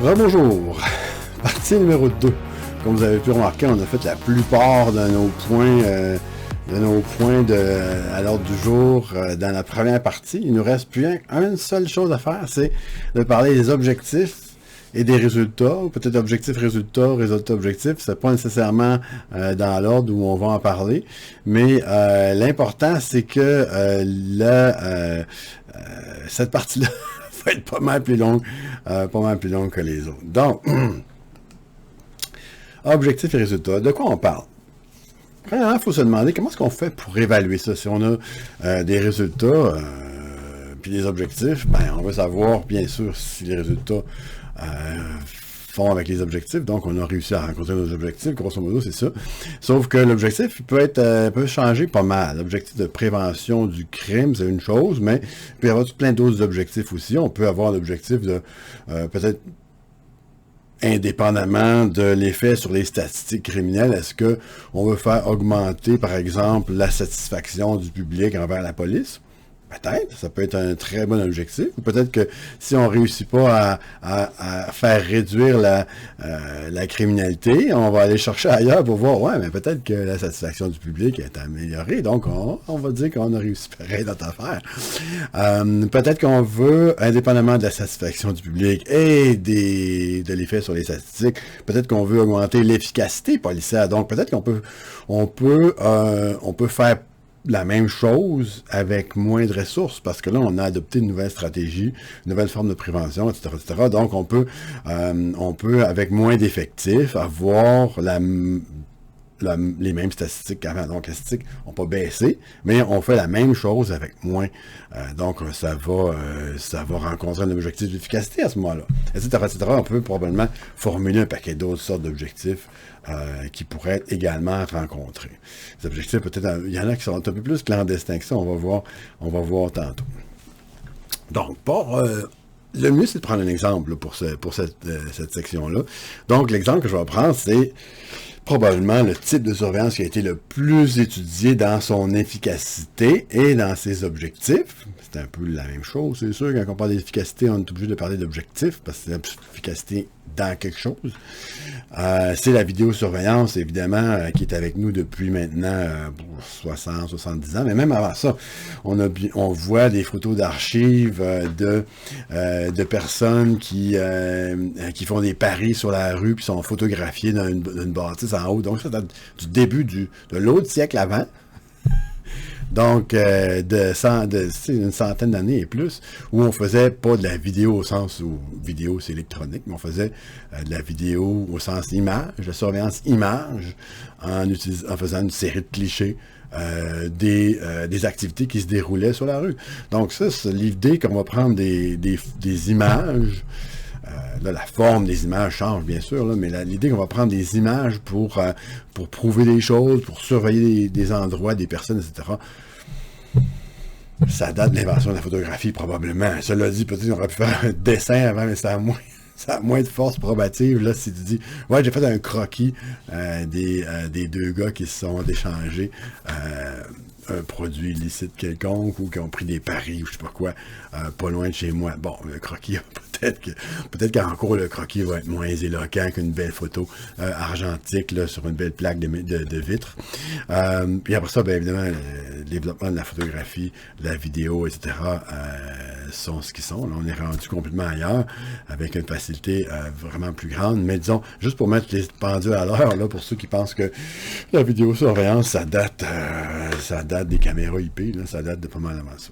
Rebonjour, partie numéro 2. Comme vous avez pu remarquer, on a fait la plupart de nos points, à l'ordre du jour dans la première partie. Il nous reste plus une seule chose à faire, c'est de parler des objectifs et des résultats, ou peut-être objectif-résultat, résultat-objectif. C'est pas nécessairement dans l'ordre où on va en parler, mais l'important, c'est que cette partie-là va être pas mal plus longue que les autres. Donc, objectif et résultat, de quoi on parle? Premièrement, il faut se demander comment est-ce qu'on fait pour évaluer ça. Si on a des résultats puis des objectifs, ben on veut savoir bien sûr si les résultats font avec les objectifs. Donc, on a réussi à rencontrer nos objectifs, grosso modo, c'est ça. Sauf que l'objectif, il peut changer pas mal. L'objectif de prévention du crime, c'est une chose, mais il peut y avoir plein d'autres objectifs aussi. On peut avoir l'objectif de peut-être indépendamment de l'effet sur les statistiques criminelles, est-ce que on veut faire augmenter, par exemple, la satisfaction du public envers la police? Peut-être, ça peut être un très bon objectif. Ou peut-être que si on réussit pas à faire réduire la criminalité, on va aller chercher ailleurs pour voir, ouais, mais peut-être que la satisfaction du public est améliorée. Donc, on va dire qu'on a réussi pareil dans notre affaire. Peut-être qu'on veut, indépendamment de la satisfaction du public et de l'effet sur les statistiques, peut-être qu'on veut augmenter l'efficacité policière. Donc, peut-être on peut faire la même chose avec moins de ressources, parce que là, on a adopté une nouvelle stratégie, une nouvelle forme de prévention, etc., etc. Donc, on peut, avec moins d'effectifs, avoir les mêmes statistiques qu'avant. Donc, les statistiques n'ont pas baissé, mais on fait la même chose avec moins. Donc, ça va rencontrer un objectif d'efficacité à ce moment-là, etc., etc. On peut probablement formuler un paquet d'autres sortes d'objectifs qui pourraient être également rencontrés. Les objectifs, peut-être, il y en a qui sont un peu plus clandestins que ça, on va voir tantôt. Donc, le mieux, c'est de prendre un exemple là, pour cette section-là. Donc, l'exemple que je vais prendre, c'est probablement le type de surveillance qui a été le plus étudié dans son efficacité et dans ses objectifs. C'est un peu la même chose, c'est sûr. Quand on parle d'efficacité, on est obligé de parler d'objectifs, parce que c'est l'efficacité dans quelque chose. C'est la vidéosurveillance, évidemment, qui est avec nous depuis maintenant 60, 70 ans. Mais même avant ça, on voit des photos d'archives de personnes qui font des paris sur la rue, puis sont photographiées dans une bâtisse en haut. Donc, ça date du début de l'autre siècle avant. Donc, une centaine d'années et plus, où on faisait pas de la vidéo au sens où vidéo c'est électronique, mais on faisait de la vidéo au sens image, la surveillance image, en faisant une série de clichés des activités qui se déroulaient sur la rue. Donc ça, c'est l'idée qu'on va prendre des images. Là, la forme des images change, bien sûr, là, mais l'idée qu'on va prendre des images pour prouver des choses, pour surveiller des endroits, des personnes, etc., ça date de l'invention de la photographie, probablement. Cela dit, peut-être qu'on aurait pu faire un dessin avant, mais ça a moins de force probative. Là, si tu dis, ouais, j'ai fait un croquis des deux gars qui se sont échangés un produit illicite quelconque ou qui ont pris des paris ou je sais pas quoi, pas loin de chez moi. Bon, le croquis, peut-être qu'en cours, le croquis va être moins éloquent qu'une belle photo argentique là, sur une belle plaque de vitre. Puis après ça, bien évidemment, le développement de la photographie, de la vidéo, etc. Sont ce qu'ils sont. Là, on est rendu complètement ailleurs, avec une facilité vraiment plus grande. Mais disons, juste pour mettre les pendules à l'heure, là, pour ceux qui pensent que la vidéosurveillance, ça date des caméras IP, là, ça date de pas mal avant ça.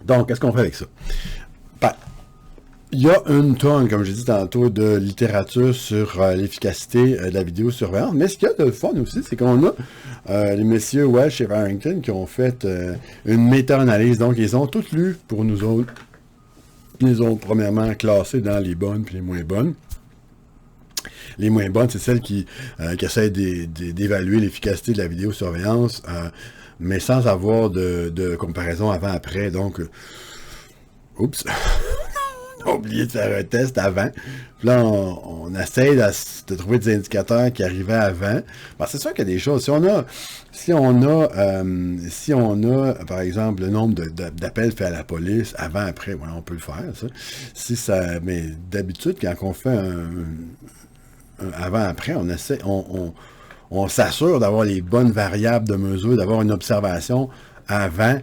Donc, qu'est-ce qu'on fait avec ça? Ben, il y a une tonne, comme j'ai dit tantôt, de littérature sur l'efficacité de la vidéosurveillance, mais ce qu'il y a de fun aussi, c'est qu'on a les messieurs Welch et Harrington qui ont fait une méta-analyse, donc ils ont toutes lu pour nous autres. Ils les ont premièrement classés dans les bonnes puis les moins bonnes. Les moins bonnes, c'est celles qui essaient d'évaluer l'efficacité de la vidéosurveillance, mais sans avoir de comparaison avant-après. Donc, oups, oublié de faire un test avant. Puis là, on essaie de trouver des indicateurs qui arrivaient avant. Ben, c'est sûr qu'il y a des choses. Si on a, par exemple, le nombre d'appels faits à la police avant, après, voilà, on peut le faire, ça. Mais d'habitude, quand on fait un avant-après, on s'assure d'avoir les bonnes variables de mesure, d'avoir une observation avant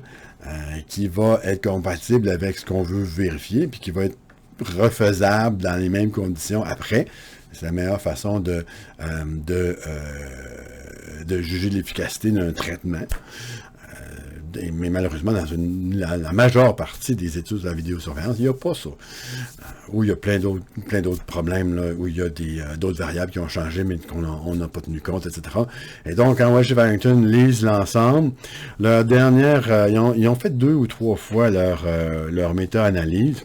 qui va être compatible avec ce qu'on veut vérifier, puis qui va être refaisable dans les mêmes conditions après. C'est la meilleure façon de juger l'efficacité d'un traitement. Mais malheureusement, dans la majeure partie des études de la vidéosurveillance, il n'y a pas ça. Où il y a plein d'autres problèmes, là, où il y a d'autres variables qui ont changé, mais qu'on n'a pas tenu compte, etc. Et donc, quand Walsh et Farrington lisent l'ensemble, leur dernière, ils ont fait 2 ou 3 fois leur méta-analyse.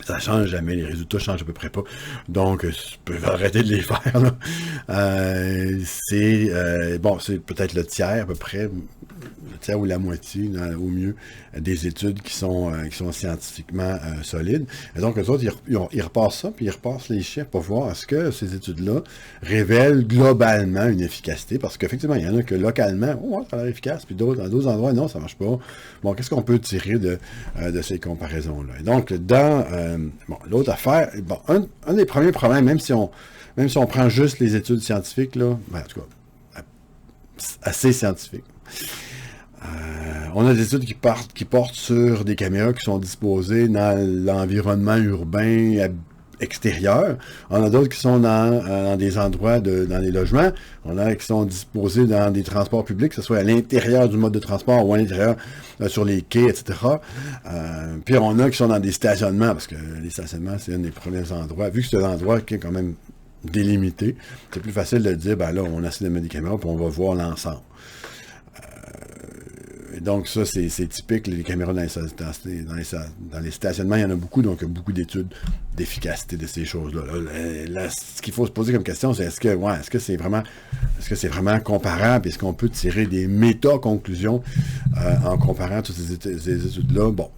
Ça change jamais, les résultats changent à peu près pas. Donc, tu peux arrêter de les faire, là. C'est peut-être le tiers à peu près, le tiers ou la moitié, au mieux, des études qui sont scientifiquement solides. Et donc, eux autres, ils repassent ça, puis ils repassent les chiffres pour voir est-ce que ces études-là révèlent globalement une efficacité. Parce qu'effectivement, il y en a que localement, ça a l'air efficace, puis dans d'autres endroits, non, ça marche pas. Bon, qu'est-ce qu'on peut tirer de ces comparaisons-là? Et donc, l'autre affaire, un des premiers problèmes, même si on prend juste les études scientifiques, là, en tout cas, assez scientifiques, on a des études qui portent sur des caméras qui sont disposées dans l'environnement urbain extérieur. On a d'autres qui sont dans des endroits, dans les logements. On a qui sont disposés dans des transports publics, que ce soit à l'intérieur du mode de transport ou à l'intérieur sur les quais, etc. Puis on a qui sont dans des stationnements, parce que les stationnements, c'est un des premiers endroits. Vu que c'est un endroit qui est quand même délimité, c'est plus facile de dire, ben là, on essaie de mettre des caméras, puis on va voir l'ensemble. Donc ça, c'est typique, les caméras dans les stationnements, il y en a beaucoup, donc il y a beaucoup d'études d'efficacité de ces choses-là. Ce qu'il faut se poser comme question, c'est est-ce que c'est vraiment comparable? Est-ce qu'on peut tirer des méta-conclusions en comparant toutes ces études-là? Bon,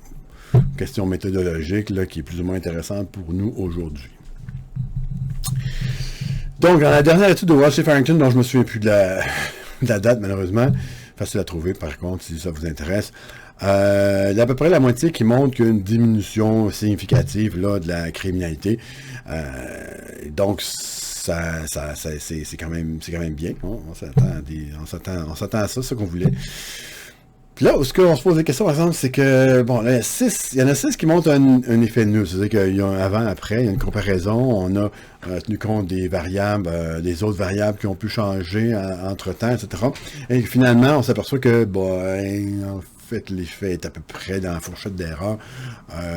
question méthodologique là, qui est plus ou moins intéressante pour nous aujourd'hui. Donc, dans la dernière étude de Walsh et Farrington, dont je ne me souviens plus de la date, malheureusement, facile à trouver, par contre, si ça vous intéresse. Il y a à peu près la moitié qui montre qu'il y a une diminution significative là, de la criminalité. Donc, c'est quand même bien. On s'attend à ça, c'est ce qu'on voulait. Puis là, ce qu'on se pose des questions, par exemple, c'est que, bon, il y en a 6 qui montrent un effet nul. C'est-à-dire qu'il y a un avant-après, il y a une comparaison. On a tenu compte des variables, des autres variables qui ont pu changer entre-temps, etc. Et finalement, on s'aperçoit que, en fait, l'effet est à peu près dans la fourchette d'erreur.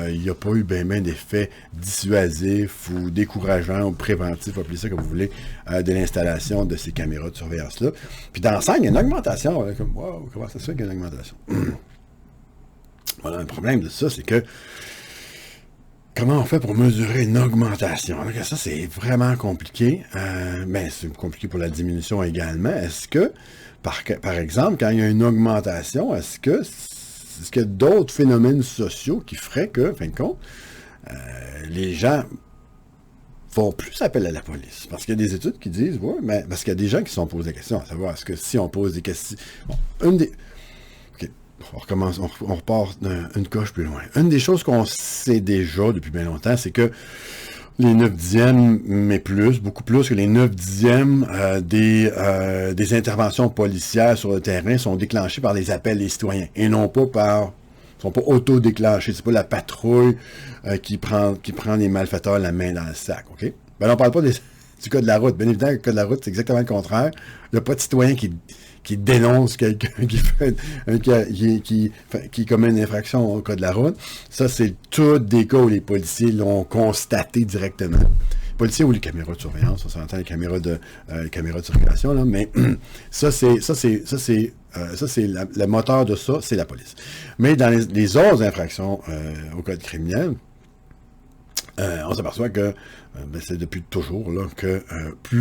Il n'y a pas eu bien d'effet dissuasif ou décourageant ou préventif, appelez ça comme vous voulez, de l'installation de ces caméras de surveillance-là. Puis dans l'ensemble, il y a une augmentation. Comme, wow, comment ça se fait qu'il y a une augmentation? Voilà, le problème de ça, c'est que comment on fait pour mesurer une augmentation? Donc, ça, c'est vraiment compliqué. Mais c'est compliqué pour la diminution également. Est-ce que par exemple, quand il y a une augmentation, est-ce qu'il y a d'autres phénomènes sociaux qui feraient que, en fin de compte, les gens font plus appel à la police? Parce qu'il y a des études qui disent, oui, mais parce qu'il y a des gens qui se sont posés des questions, à savoir, est-ce que si on pose des questions... Bon, OK, on recommence, on repart une coche plus loin. Une des choses qu'on sait déjà depuis bien longtemps, c'est que les 9/10, mais beaucoup plus que les 9/10 des interventions policières sur le terrain sont déclenchées par les appels des citoyens et non pas sont pas auto-déclenchées. C'est pas la patrouille qui prend les malfaiteurs la main dans le sac, OK? Ben, on parle pas du code de la route. Bien évidemment, le code de la route, c'est exactement le contraire. Il n'y a pas de citoyen qui dénonce quelqu'un qui commet une infraction au code de la route. Ça, c'est tous des cas où les policiers l'ont constaté directement. Les policiers ou les caméras de surveillance, on s'entend les caméras de circulation, là, mais ça c'est le moteur de ça, c'est la police. Mais dans les autres infractions au code criminel, on s'aperçoit que c'est depuis toujours là, que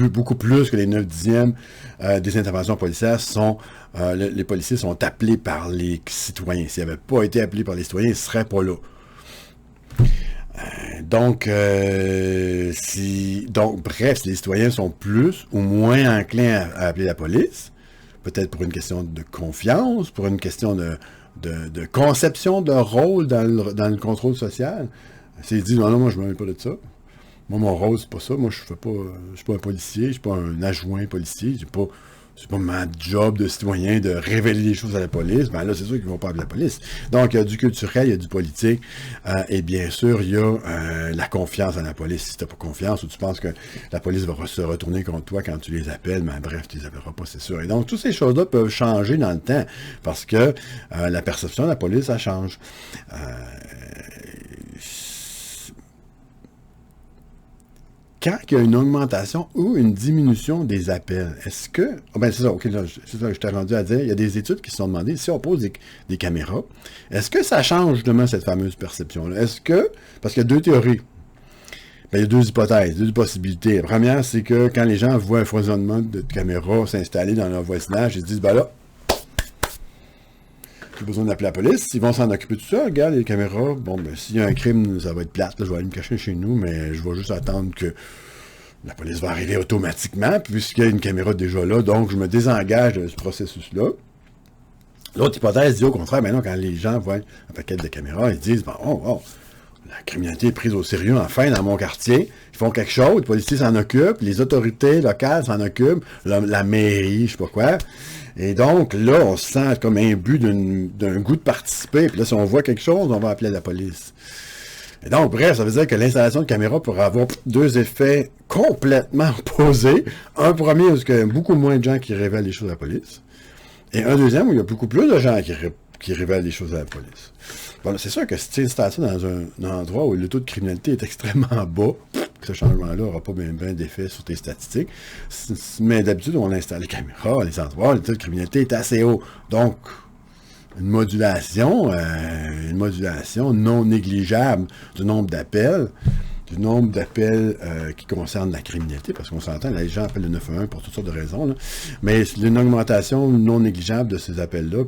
beaucoup plus que les 9/10 des interventions policières les policiers sont appelés par les citoyens. S'ils n'avaient pas été appelés par les citoyens, ils ne seraient pas là. Bref, si les citoyens sont plus ou moins enclins à appeler la police, peut-être pour une question de confiance, pour une question de conception de rôle dans le contrôle social, s'ils disent, non, moi, je ne me mêle pas de ça. Moi, mon rôle, c'est pas ça. Moi, je suis pas un policier, je suis pas un adjoint policier, c'est pas ma job de citoyen de révéler les choses à la police. Ben là, c'est sûr qu'ils vont pas appeler la police. Donc, il y a du culturel, il y a du politique, et bien sûr, il y a la confiance en la police. Si tu n'as pas confiance ou tu penses que la police va se retourner contre toi quand tu les appelles, ben bref, tu les appelleras pas, c'est sûr. Et donc, toutes ces choses-là peuvent changer dans le temps, parce que la perception de la police, ça change. Quand il y a une augmentation ou une diminution des appels, est-ce que... Oh ben c'est ça, ok, c'est ça que je t'ai rendu à dire. Il y a des études qui se sont demandées, si on pose des caméras, est-ce que ça change justement cette fameuse perception-là? Est-ce que... Parce qu'il y a deux théories. Ben, il y a deux hypothèses, deux possibilités. La première, c'est que quand les gens voient un foisonnement de caméras s'installer dans leur voisinage, ils se disent, ben là, j'ai besoin d'appeler la police, ils vont s'en occuper de tout ça, regarde les caméras, bon, ben, s'il y a un crime, ça va être plate, là, je vais aller me cacher chez nous, mais je vais juste attendre que la police va arriver automatiquement, puisqu'il y a une caméra déjà là, donc je me désengage de ce processus-là. L'autre hypothèse dit au contraire, ben non, quand les gens voient un paquet de caméras, ils disent, bon, la criminalité est prise au sérieux, enfin, dans mon quartier, ils font quelque chose, les policiers s'en occupent, les autorités locales s'en occupent, la mairie, je sais pas quoi. Et donc, là, on se sent comme imbu d'un goût de participer. Puis là, si on voit quelque chose, on va appeler la police. Et donc, bref, ça veut dire que l'installation de caméras pourrait avoir deux effets complètement opposés. Un premier, parce qu'il y a beaucoup moins de gens qui révèlent les choses à la police. Et un deuxième, où il y a beaucoup plus de gens qui révèlent les choses à la police. Bon, c'est sûr que si tu installes ça dans un endroit où le taux de criminalité est extrêmement bas, ce changement-là n'aura pas bien d'effet sur tes statistiques. Mais d'habitude, on installe les caméras, les endroits, le taux de criminalité est assez haut. Donc, une modulation non négligeable du nombre d'appels qui concernent la criminalité, parce qu'on s'entend, là, les gens appellent le 911 pour toutes sortes de raisons, là. Mais une augmentation non négligeable de ces appels-là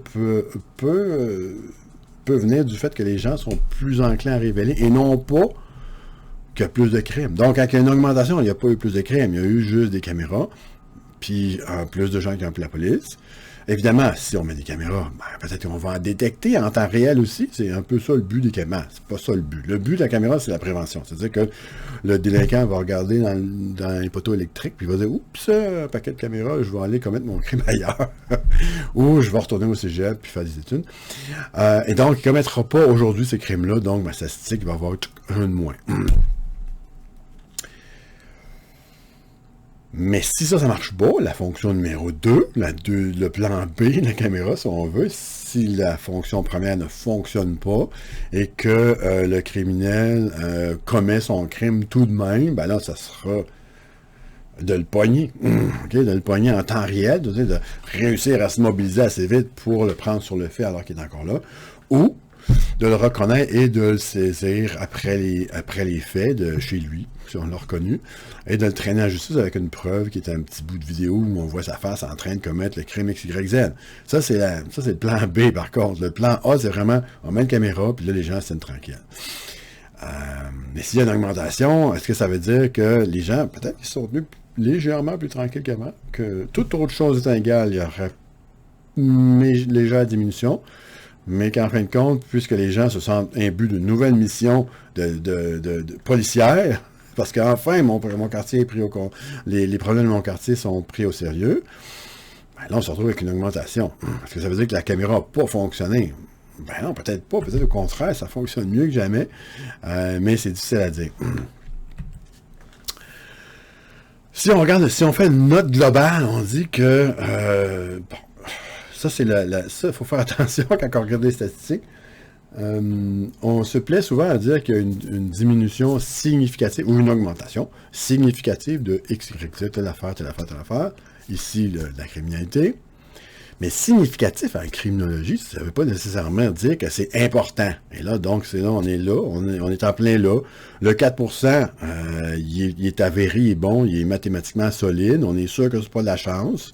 peut venir du fait que les gens sont plus enclins à révéler et non pas qu'il y a plus de crimes. Donc, quand il y a une augmentation, il n'y a pas eu plus de crimes, il y a eu juste des caméras, puis plus de gens qui ont appelé la police. Évidemment, si on met des caméras, ben, peut-être qu'on va en détecter en temps réel aussi. C'est un peu ça le but des caméras. C'est pas ça le but. Le but de la caméra, c'est la prévention. C'est-à-dire que le délinquant va regarder dans les poteaux électriques, puis il va dire « Oups, un paquet de caméras, je vais aller commettre mon crime ailleurs. » Ou « Je vais retourner au cégep, puis faire des études. » Et donc, il ne commettra pas aujourd'hui ces crimes-là, donc ma statistique va avoir un de moins. Mais si ça marche pas, la fonction numéro 2, le plan B de la caméra, si on veut, si la fonction première ne fonctionne pas et que le criminel commet son crime tout de même, ben là, ça sera de le pogner, okay, de le pogner en temps réel, de réussir à se mobiliser assez vite pour le prendre sur le fait alors qu'il est encore là, ou de le reconnaître et de le saisir après les faits de chez lui, si on l'a reconnu, et de le traîner en justice avec une preuve qui est un petit bout de vidéo où on voit sa face en train de commettre le crime XYZ. Ça, c'est le plan B, par contre. Le plan A, c'est vraiment, on met une caméra, puis là, les gens se tiennent tranquilles. Mais s'il y a une augmentation, est-ce que ça veut dire que les gens, peut-être qu'ils sont devenus légèrement plus tranquilles qu'avant, que toute autre chose étant égale, il y aurait une légère diminution, mais qu'en fin de compte, puisque les gens se sentent imbus d'une nouvelle mission de policière, parce qu'enfin, mon quartier est pris les problèmes de mon quartier sont pris au sérieux, ben là, on se retrouve avec une augmentation. Est-ce que ça veut dire que la caméra n'a pas fonctionné? Ben non, peut-être pas. Peut-être au contraire, ça fonctionne mieux que jamais, mais c'est difficile à dire. Si on fait une note globale, on dit que ça, c'est ça, il faut faire attention quand on regarde les statistiques. On se plaît souvent à dire qu'il y a une diminution significative, ou une augmentation significative de X, Y, Z, telle affaire. Ici, la criminalité. Mais significatif en criminologie, ça ne veut pas nécessairement dire que c'est important. Et là, donc, on est en plein là. Le 4%, il est avéré, il est bon, il est mathématiquement solide. On est sûr que c'est pas de la chance.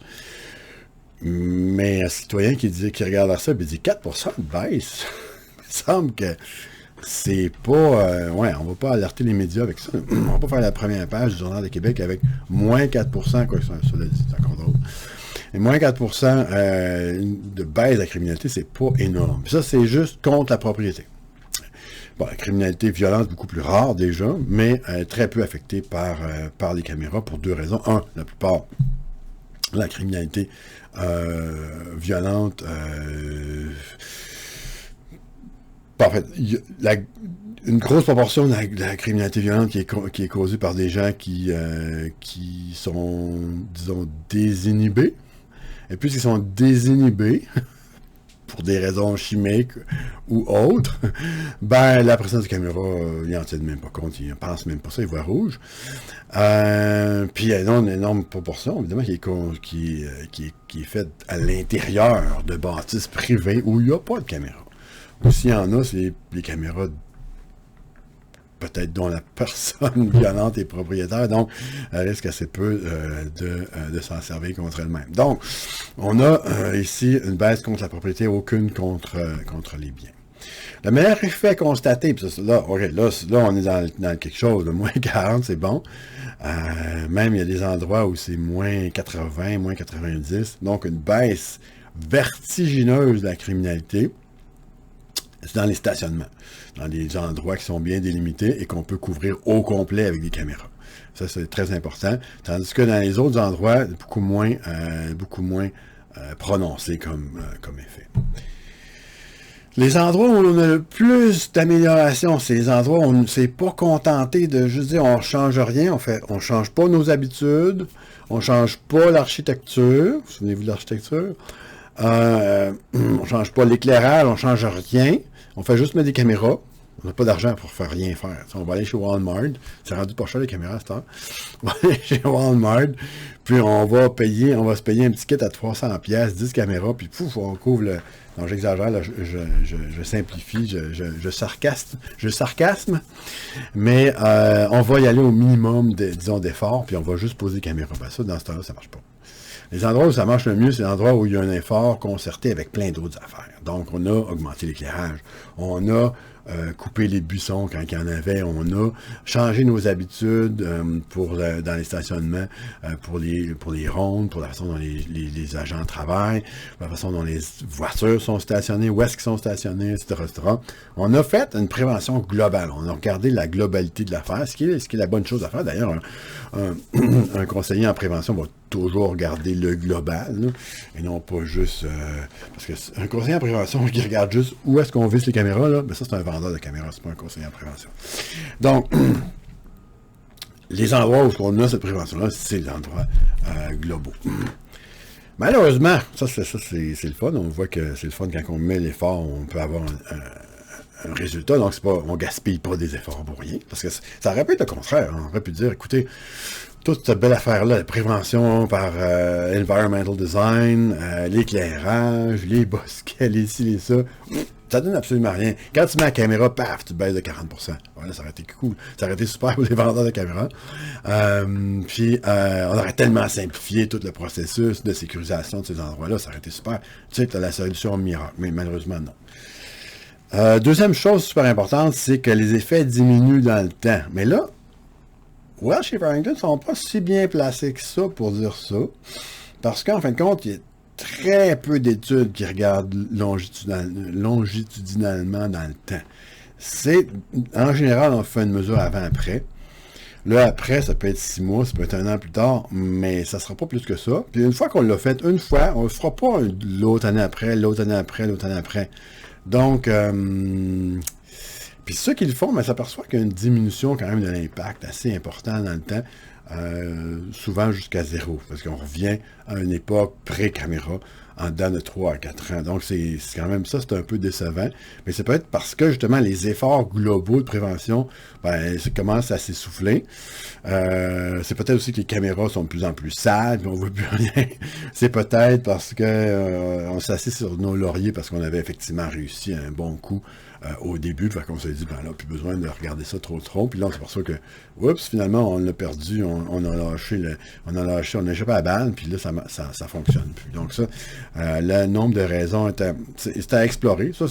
Mais un citoyen qui regarde ça et dit 4% de baisse, il me semble que c'est pas... on va pas alerter les médias avec ça. On va pas faire la première page du Journal de Québec avec moins 4%, quoi, ça l'a dit, c'est encore drôle. Et moins 4% de baisse de la criminalité, c'est pas énorme. Puis ça, c'est juste contre la propriété. Bon, la criminalité violente, beaucoup plus rare déjà, mais très peu affectée par les caméras pour deux raisons. Un, la plupart de la criminalité violente... en fait, une grosse proportion de la criminalité violente qui est causée par des gens qui sont, disons, désinhibés. Et puisqu'ils sont désinhibés, pour des raisons chimiques ou autres, ben la présence de caméra, il n'en tient même pas compte, il ne pense même pas ça, il voit rouge. Puis il y a une énorme proportion, évidemment, qui est faite à l'intérieur de bâtisses privées où il n'y a pas de caméra. Ou s'il y en a, c'est les caméras peut-être dont la personne violente est propriétaire, donc elle risque assez peu de s'en servir contre elle-même. Donc, on a ici une baisse contre la propriété, aucune contre les biens. Le meilleur effet constaté, puis là, on est dans quelque chose de moins 40, c'est bon. Même il y a des endroits où c'est moins 80, moins 90, donc une baisse vertigineuse de la criminalité. C'est dans les stationnements, dans des endroits qui sont bien délimités et qu'on peut couvrir au complet avec des caméras. Ça, c'est très important. Tandis que dans les autres endroits, beaucoup moins prononcé comme effet. Les endroits où on a le plus d'amélioration, c'est les endroits où on ne s'est pas contenté de juste dire on ne change rien, on change pas nos habitudes, on change pas l'architecture, vous souvenez-vous de l'architecture? On change pas l'éclairage, on change rien. On fait juste mettre des caméras. On n'a pas d'argent pour faire rien faire. On va aller chez Walmart. C'est rendu pas cher les caméras à cette heure. On va aller chez Walmart. Puis on va se payer un petit kit à 300$, 10 caméras, puis pouf, on couvre le... Non, j'exagère, là, je simplifie, je sarcasme, mais on va y aller au minimum, disons, d'efforts, puis on va juste poser des caméras. Ben ça, dans ce temps-là, ça marche pas. Les endroits où ça marche le mieux, c'est les endroits où il y a un effort concerté avec plein d'autres affaires. Donc, on a augmenté l'éclairage, on a coupé les buissons quand il y en avait, on a changé nos habitudes dans les stationnements, pour les rondes, pour la façon dont les agents travaillent, la façon dont les voitures sont stationnées, où est-ce qu'ils sont stationnés, etc., etc. On a fait une prévention globale. On a regardé la globalité de l'affaire, ce qui est la bonne chose à faire. D'ailleurs, un conseiller en prévention va toujours regarder le global, là, et non pas juste... parce que un conseiller en prévention qui regarde juste où est-ce qu'on visse les caméras, là, ben ça, c'est un vendeur de caméras, c'est pas un conseiller en prévention. Donc, les endroits où on a cette prévention-là, c'est les endroits globaux. Malheureusement, ça c'est le fun. On voit que c'est le fun quand on met l'effort, on peut avoir un résultat. Donc, on gaspille pas des efforts pour rien. Parce que ça aurait pu être le contraire. On aurait pu dire, écoutez, toute cette belle affaire-là, la prévention par environmental design, l'éclairage, les bosquets, les ci, les ça, ça donne absolument rien. Quand tu mets la caméra, paf, tu baisses de 40%. Voilà, ça aurait été cool. Ça aurait été super pour les vendeurs de caméras. Puis, on aurait tellement simplifié tout le processus de sécurisation de ces endroits-là. Ça aurait été super. Tu sais, tu as la solution miracle. Mais malheureusement, non. Deuxième chose super importante, c'est que les effets diminuent dans le temps. Mais là, Welch et Farrington ne sont pas si bien placés que ça pour dire ça. Parce qu'en fin de compte, il y a très peu d'études qui regardent longitudinalement dans le temps. En général, on fait une mesure avant-après. Là, après, ça peut être 6 mois, ça peut être 1 an plus tard, mais ça ne sera pas plus que ça. Puis une fois qu'on l'a fait une fois, on ne le fera pas l'autre année après, l'autre année après, l'autre année après. Donc, puis ceux qui le font, mais s'aperçoivent qu'il y a une diminution quand même de l'impact assez important dans le temps, souvent jusqu'à 0, parce qu'on revient à une époque pré-caméra en dedans de 3 à 4 ans. Donc c'est quand même ça, c'est un peu décevant, mais c'est peut-être parce que justement les efforts globaux de prévention, ça commence à s'essouffler. C'est peut-être aussi que les caméras sont de plus en plus sales, puis on ne voit plus rien. C'est peut-être parce que on s'est assis sur nos lauriers parce qu'on avait effectivement réussi un bon coup au début, fait qu'on s'est dit, ben là, plus besoin de regarder ça trop, puis là, on s'aperçoit que, oups, finalement, on l'a perdu, on a lâché, on a échappé à la balle, puis là, ça fonctionne plus. Donc ça, le nombre de raisons c'était à explorer. Ça,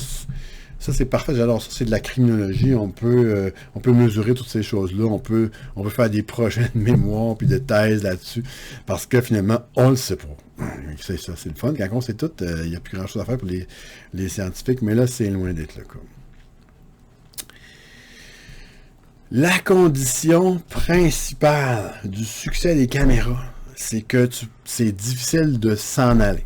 Ça, c'est parfait. J'adore ça. C'est de la criminologie. On peut mesurer toutes ces choses-là. On peut faire des projets de mémoire puis de thèse là-dessus. Parce que finalement, on le sait pas. C'est ça, c'est le fun. Quand on sait tout, il n'y a plus grand-chose à faire pour les scientifiques. Mais là, c'est loin d'être le cas. La condition principale du succès des caméras, c'est que c'est difficile de s'en aller.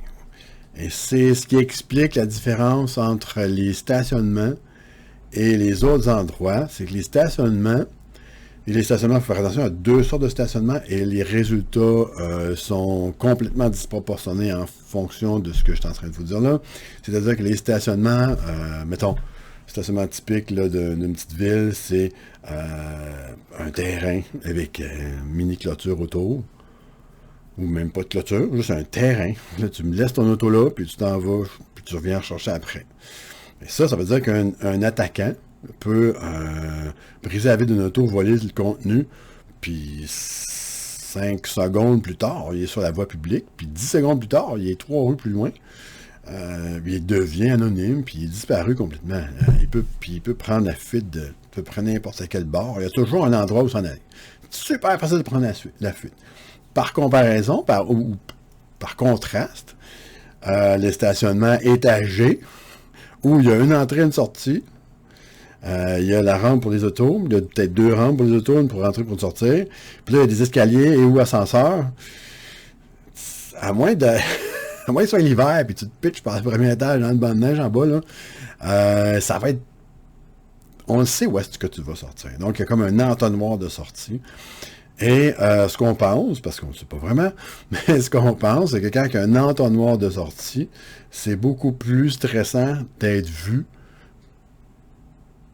Et c'est ce qui explique la différence entre les stationnements et les autres endroits. C'est que les stationnements, il faut faire attention à deux sortes de stationnements et les résultats sont complètement disproportionnés en fonction de ce que je suis en train de vous dire là. C'est-à-dire que les stationnements, mettons, stationnement typique là, d'une petite ville, c'est un terrain avec une mini clôture autour. Ou même pas de clôture, juste un terrain. Là, tu me laisses ton auto là, puis tu t'en vas, puis tu reviens rechercher après. Et ça veut dire qu'un attaquant peut briser la vitre d'une auto, voler le contenu, puis 5 secondes plus tard, il est sur la voie publique, puis 10 secondes plus tard, il est 3 rues plus loin. Il devient anonyme, puis il est disparu complètement. Il peut prendre la fuite, il peut prendre n'importe quel bord. Il y a toujours un endroit où s'en aller. C'est super facile de prendre la fuite. Par comparaison, par contraste, le stationnement étagé, où il y a une entrée et une sortie, il y a la rampe pour les autos, il y a peut-être 2 rampes pour les autos, une pour rentrer, pour sortir, puis là, il y a des escaliers et ou ascenseurs. À moins que ce soit l'hiver, puis tu te pitches par le premier étage dans le banc de neige en bas, là, ça va être... On le sait où est-ce que tu vas sortir. Donc, il y a comme un entonnoir de sortie. Et ce qu'on pense, parce qu'on ne sait pas vraiment, mais ce qu'on pense, c'est que quand il y a un entonnoir de sortie, c'est beaucoup plus stressant d'être vu,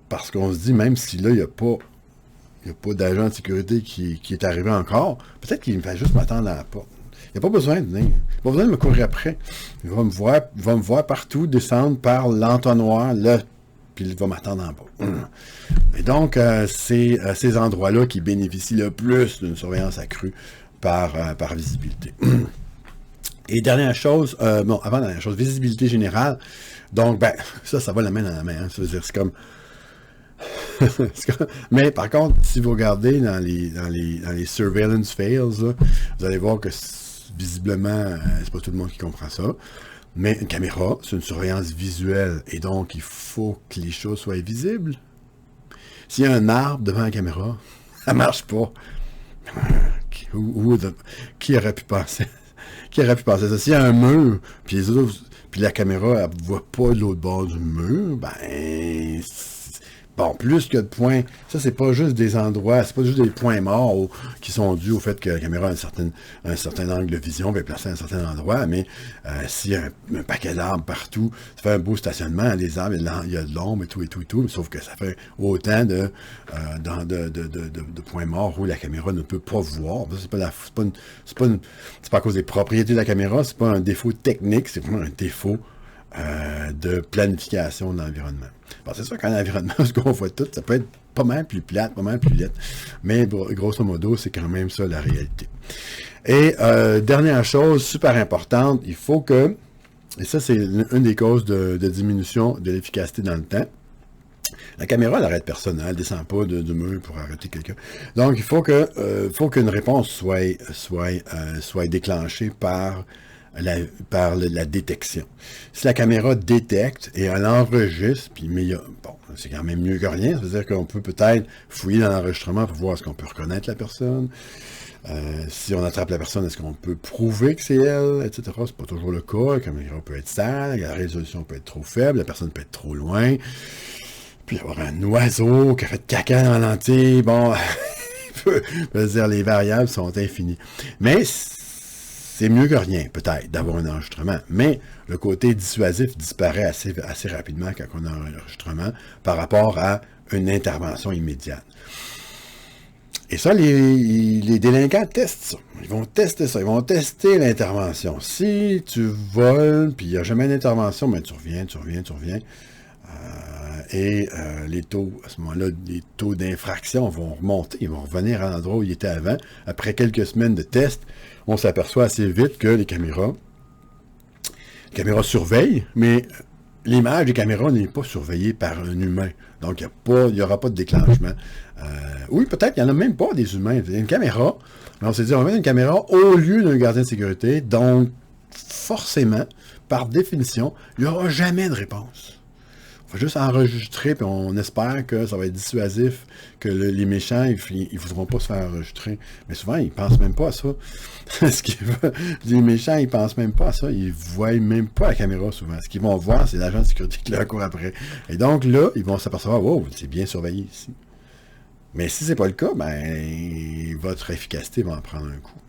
parce qu'on se dit, même si là, il n'y a pas d'agent de sécurité qui est arrivé encore, peut-être qu'il me fait juste m'attendre à la porte. Il n'y a pas besoin de venir. Il n'y a pas besoin de me courir après. Il va me voir partout, descendre par l'entonnoir, là, puis il va m'attendre en bas. Et donc, c'est ces endroits-là qui bénéficient le plus d'une surveillance accrue par visibilité. Et dernière chose, avant dernière chose, visibilité générale. Donc, ça va la main dans la main. Hein. Ça veut dire, c'est comme... Mais par contre, si vous regardez dans les surveillance fails, là, vous allez voir que visiblement, c'est pas tout le monde qui comprend ça. Mais une caméra, c'est une surveillance visuelle. Et donc, il faut que les choses soient visibles. S'il y a un arbre devant la caméra, ça marche pas. Qui aurait pu penser? Qui aurait pu penser ça? S'il y a un mur, puis la caméra, elle ne voit pas de l'autre bord du mur, bon, plus que de points, ça c'est pas juste des endroits, c'est pas juste des points morts qui sont dus au fait que la caméra a un certain angle de vision, va être placée à un certain endroit, mais s'il y a un paquet d'arbres partout, ça fait un beau stationnement, les arbres, il y a de l'ombre et tout, sauf que ça fait autant de points morts où la caméra ne peut pas voir. C'est pas à cause des propriétés de la caméra, c'est pas un défaut technique, c'est vraiment un défaut de planification de l'environnement. Bon, c'est sûr qu'en environnement, ce qu'on voit tout, ça peut être pas mal plus plate, pas mal plus laid, mais grosso modo, c'est quand même ça la réalité. Et dernière chose super importante, il faut que, et ça c'est une des causes de diminution de l'efficacité dans le temps, la caméra, elle n'arrête personne, elle ne descend pas du mur pour arrêter quelqu'un. Donc, il faut qu'une réponse soit déclenchée par la détection. Si la caméra détecte et elle enregistre, c'est quand même mieux que rien. Ça veut dire qu'on peut peut-être fouiller dans l'enregistrement pour voir est-ce qu'on peut reconnaître la personne. Si on attrape la personne, est-ce qu'on peut prouver que c'est elle, etc. C'est pas toujours le cas. La caméra peut être sale, la résolution peut être trop faible, la personne peut être trop loin. Puis il y avoir un oiseau qui a fait caca dans la lentille. Bon, les variables sont infinies. Mais c'est mieux que rien, peut-être, d'avoir un enregistrement. Mais le côté dissuasif disparaît assez rapidement quand on a un enregistrement par rapport à une intervention immédiate. Et ça, les délinquants testent ça. Ils vont tester ça. Ils vont tester l'intervention. Si tu voles, puis il n'y a jamais d'intervention, mais tu reviens. Les taux, à ce moment-là, les taux d'infraction vont remonter. Ils vont revenir à l'endroit où ils étaient avant. Après quelques semaines de tests, on s'aperçoit assez vite que les caméras surveillent, mais l'image des caméras n'est pas surveillée par un humain. Donc, il n'y aura pas de déclenchement. Oui, peut-être qu'il n'y en a même pas des humains. Il y a une caméra, mais on s'est dit, on va mettre une caméra au lieu d'un gardien de sécurité. Donc, forcément, par définition, il n'y aura jamais de réponse. Il faut juste enregistrer, puis on espère que ça va être dissuasif, que les méchants, ils ne voudront pas se faire enregistrer. Mais souvent, ils ne pensent même pas à ça. Les méchants, ils ne pensent même pas à ça. Ils ne voient même pas la caméra, souvent. Ce qu'ils vont voir, c'est l'agent de sécurité qui leur court après. Et donc, là, ils vont s'apercevoir, wow, c'est bien surveillé ici. Mais si ce n'est pas le cas, ben, votre efficacité va en prendre un coup.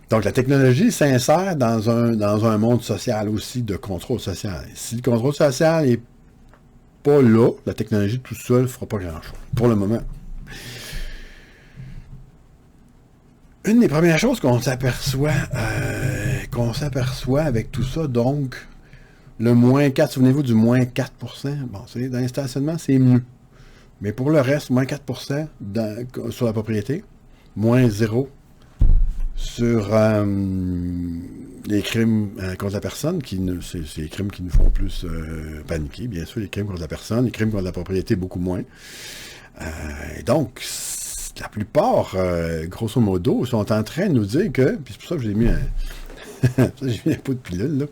Donc, la technologie s'insère dans un monde social aussi de contrôle social. Si le contrôle social n'est pas là, la technologie tout seul ne fera pas grand-chose, pour le moment. Une des premières choses qu'on s'aperçoit avec tout ça, donc, le moins 4, souvenez-vous du moins 4%, bon, dans les stationnements, c'est mieux. Mais pour le reste, moins 4% sur la propriété, moins 0 sur les crimes contre la personne, c'est les crimes qui nous font plus paniquer, bien sûr, les crimes contre la personne, les crimes contre la propriété, beaucoup moins. Et donc, la plupart, grosso modo, sont en train de nous dire que, puis c'est pour ça que j'ai mis un pot de pilule,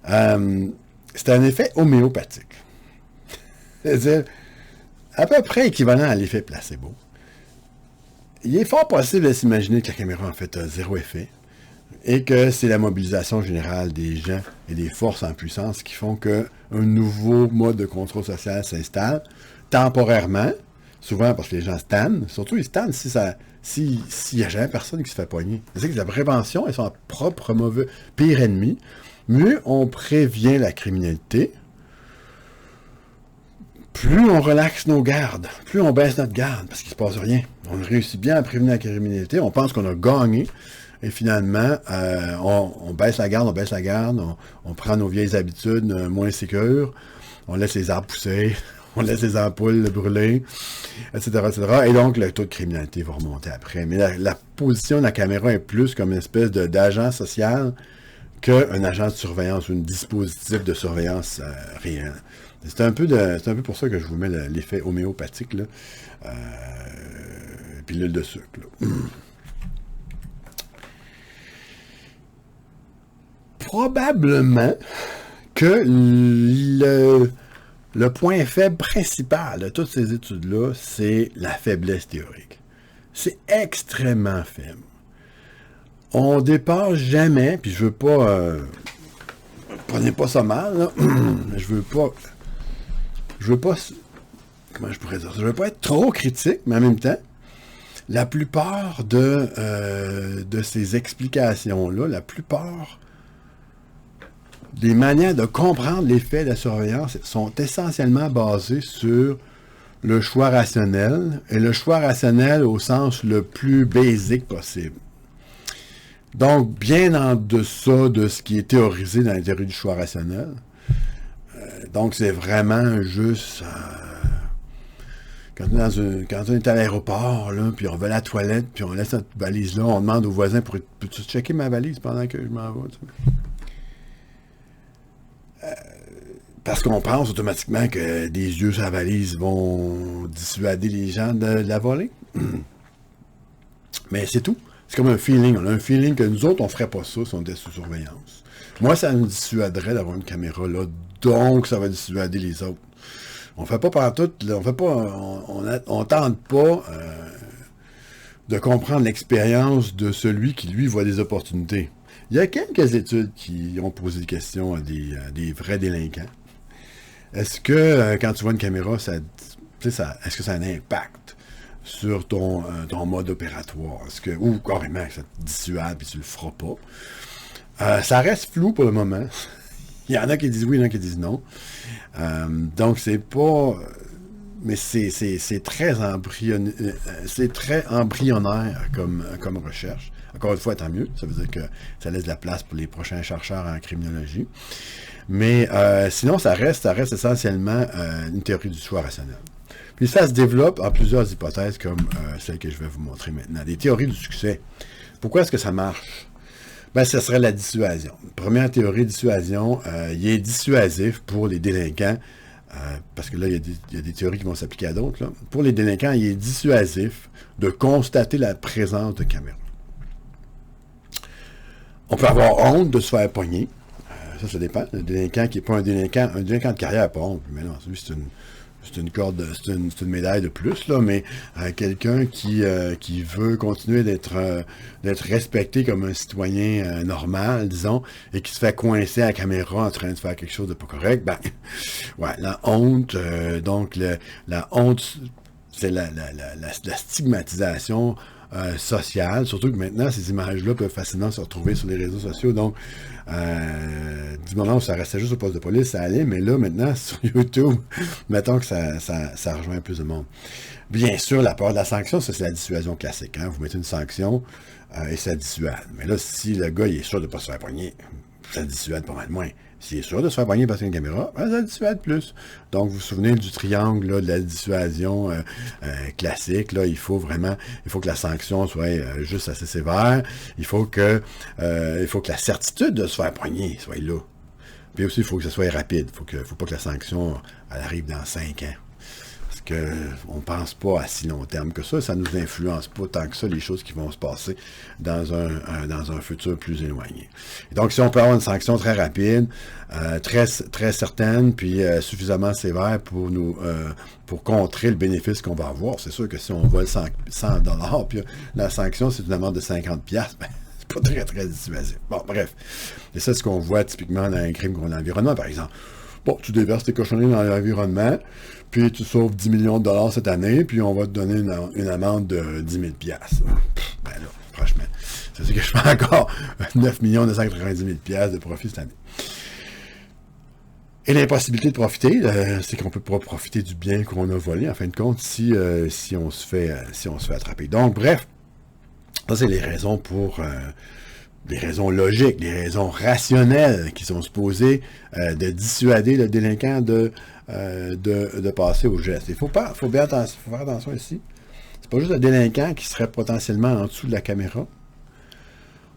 là, c'est un effet homéopathique. C'est-à-dire, à peu près équivalent à l'effet placebo. Il est fort possible de s'imaginer que la caméra, en fait, a zéro effet et que c'est la mobilisation générale des gens et des forces en puissance qui font qu'un nouveau mode de contrôle social s'installe temporairement, souvent parce que les gens se tannent, surtout ils se tannent s'il n'y a jamais personne qui se fait poigner. C'est que la prévention est son propre mauvais pire ennemi. Mieux on prévient la criminalité, plus on relaxe nos gardes, plus on baisse notre garde, parce qu'il ne se passe rien. On réussit bien à prévenir la criminalité, on pense qu'on a gagné, et finalement, on baisse la garde, on prend nos vieilles habitudes moins sécures, on laisse les arbres pousser, on laisse les ampoules brûler, etc., etc. Et donc, le taux de criminalité va remonter après. Mais la position de la caméra est plus comme une espèce d'agent social qu'un agent de surveillance ou un dispositif de surveillance réel. C'est un peu pour ça que je vous mets l'effet homéopathique, là, puis l'huile de sucre. Là. Probablement que le point faible principal de toutes ces études-là, c'est la faiblesse théorique. C'est extrêmement faible. On dépasse jamais, puis je veux pas... prenez pas ça mal, là. Je veux pas... Comment je pourrais dire ça? Je veux pas être trop critique, mais en même temps, la plupart de ces explications-là, la plupart des manières de comprendre l'effet de la surveillance sont essentiellement basées sur le choix rationnel, et le choix rationnel au sens le plus basique possible. Donc, bien en deçà de ce qui est théorisé dans la théorie du choix rationnel. Donc, c'est vraiment juste... quand on est à l'aéroport, là, puis on va à la toilette, puis on laisse notre valise là, on demande au voisin, peux-tu checker ma valise pendant que je m'en vais? Tu sais? Parce qu'on pense automatiquement que des yeux sur la valise vont dissuader les gens de la voler. Mais c'est tout. C'est comme un feeling. On a un feeling que nous autres, on ne ferait pas ça si on était sous surveillance. Moi, ça nous dissuaderait d'avoir une caméra là, donc ça va dissuader les autres. On fait pas partout, on tente pas de comprendre l'expérience de celui qui, lui, voit des opportunités. Il y a quelques études qui ont posé des questions à des vrais délinquants. Est-ce que, quand tu vois une caméra, est-ce que ça a un impact sur ton mode opératoire? Ou carrément, ça te dissuade et tu le feras pas? Ça reste flou pour le moment. Il y en a qui disent oui, il y en a qui disent non. Donc, c'est pas... Mais c'est très embryonnaire comme recherche. Encore une fois, tant mieux. Ça veut dire que ça laisse de la place pour les prochains chercheurs en criminologie. Mais sinon, ça reste essentiellement une théorie du choix rationnel. Puis ça se développe en plusieurs hypothèses comme celle que je vais vous montrer maintenant. Des théories du succès. Pourquoi est-ce que ça marche? Ben, ce serait la dissuasion. Première théorie de dissuasion, il est dissuasif pour les délinquants, parce que là, il y a des théories qui vont s'appliquer à d'autres. Là. Pour les délinquants, il est dissuasif de constater la présence de caméras. On peut avoir honte de se faire pogner. Ça dépend. Le délinquant qui n'est pas un délinquant de carrière, pas honte. Mais non, lui, c'est une médaille de plus, là, mais quelqu'un qui veut continuer d'être respecté comme un citoyen normal, disons, et qui se fait coincer à la caméra en train de faire quelque chose de pas correct, ben, ouais, la honte, donc la honte, c'est la stigmatisation sociale, surtout que maintenant, ces images-là peuvent facilement se retrouver sur les réseaux sociaux, donc du moment où ça restait juste au poste de police, ça allait, mais là, maintenant, sur YouTube, mettons que ça rejoint plus de monde. Bien sûr, la peur de la sanction, ça, c'est la dissuasion classique. Hein? Vous mettez une sanction et ça dissuade. Mais là, si le gars il est sûr de ne pas se faire poigner, ça dissuade pas mal moins. S'il est sûr de se faire poigner parce qu'il y a une caméra, ben, ça dissuade plus. Donc, vous vous souvenez du triangle là, de la dissuasion classique. Là, il faut que la sanction soit juste assez sévère. Il faut que la certitude de se faire poigner soit là. Puis aussi, il faut que ça soit rapide. Il faut pas que la sanction elle arrive dans 5 ans. Parce qu'on ne pense pas à si long terme que ça. Ça ne nous influence pas tant que ça, les choses qui vont se passer dans un futur plus éloigné. Et donc, si on peut avoir une sanction très rapide, très, très certaine, puis suffisamment sévère pour contrer le bénéfice qu'on va avoir, c'est sûr que si on vole 100 $, puis la sanction, c'est une amende de 50$, ben, c'est pas très, très dissuasif. Bon, bref. Et ça, c'est ce qu'on voit typiquement dans un crime contre l'environnement, par exemple. Bon, tu déverses tes cochonneries dans l'environnement, puis tu sauves 10 millions de dollars cette année, puis on va te donner une amende de 10 000 $. Ben là, franchement, c'est ce que je fais encore 9 990 000 $ de profit cette année. Et l'impossibilité de profiter, c'est qu'on ne peut pas profiter du bien qu'on a volé, en fin de compte, si on se fait attraper. Donc, bref, ça, c'est les raisons des raisons logiques, des raisons rationnelles qui sont supposées de dissuader le délinquant de passer au geste. Il faut faire attention ici. C'est pas juste le délinquant qui serait potentiellement en dessous de la caméra.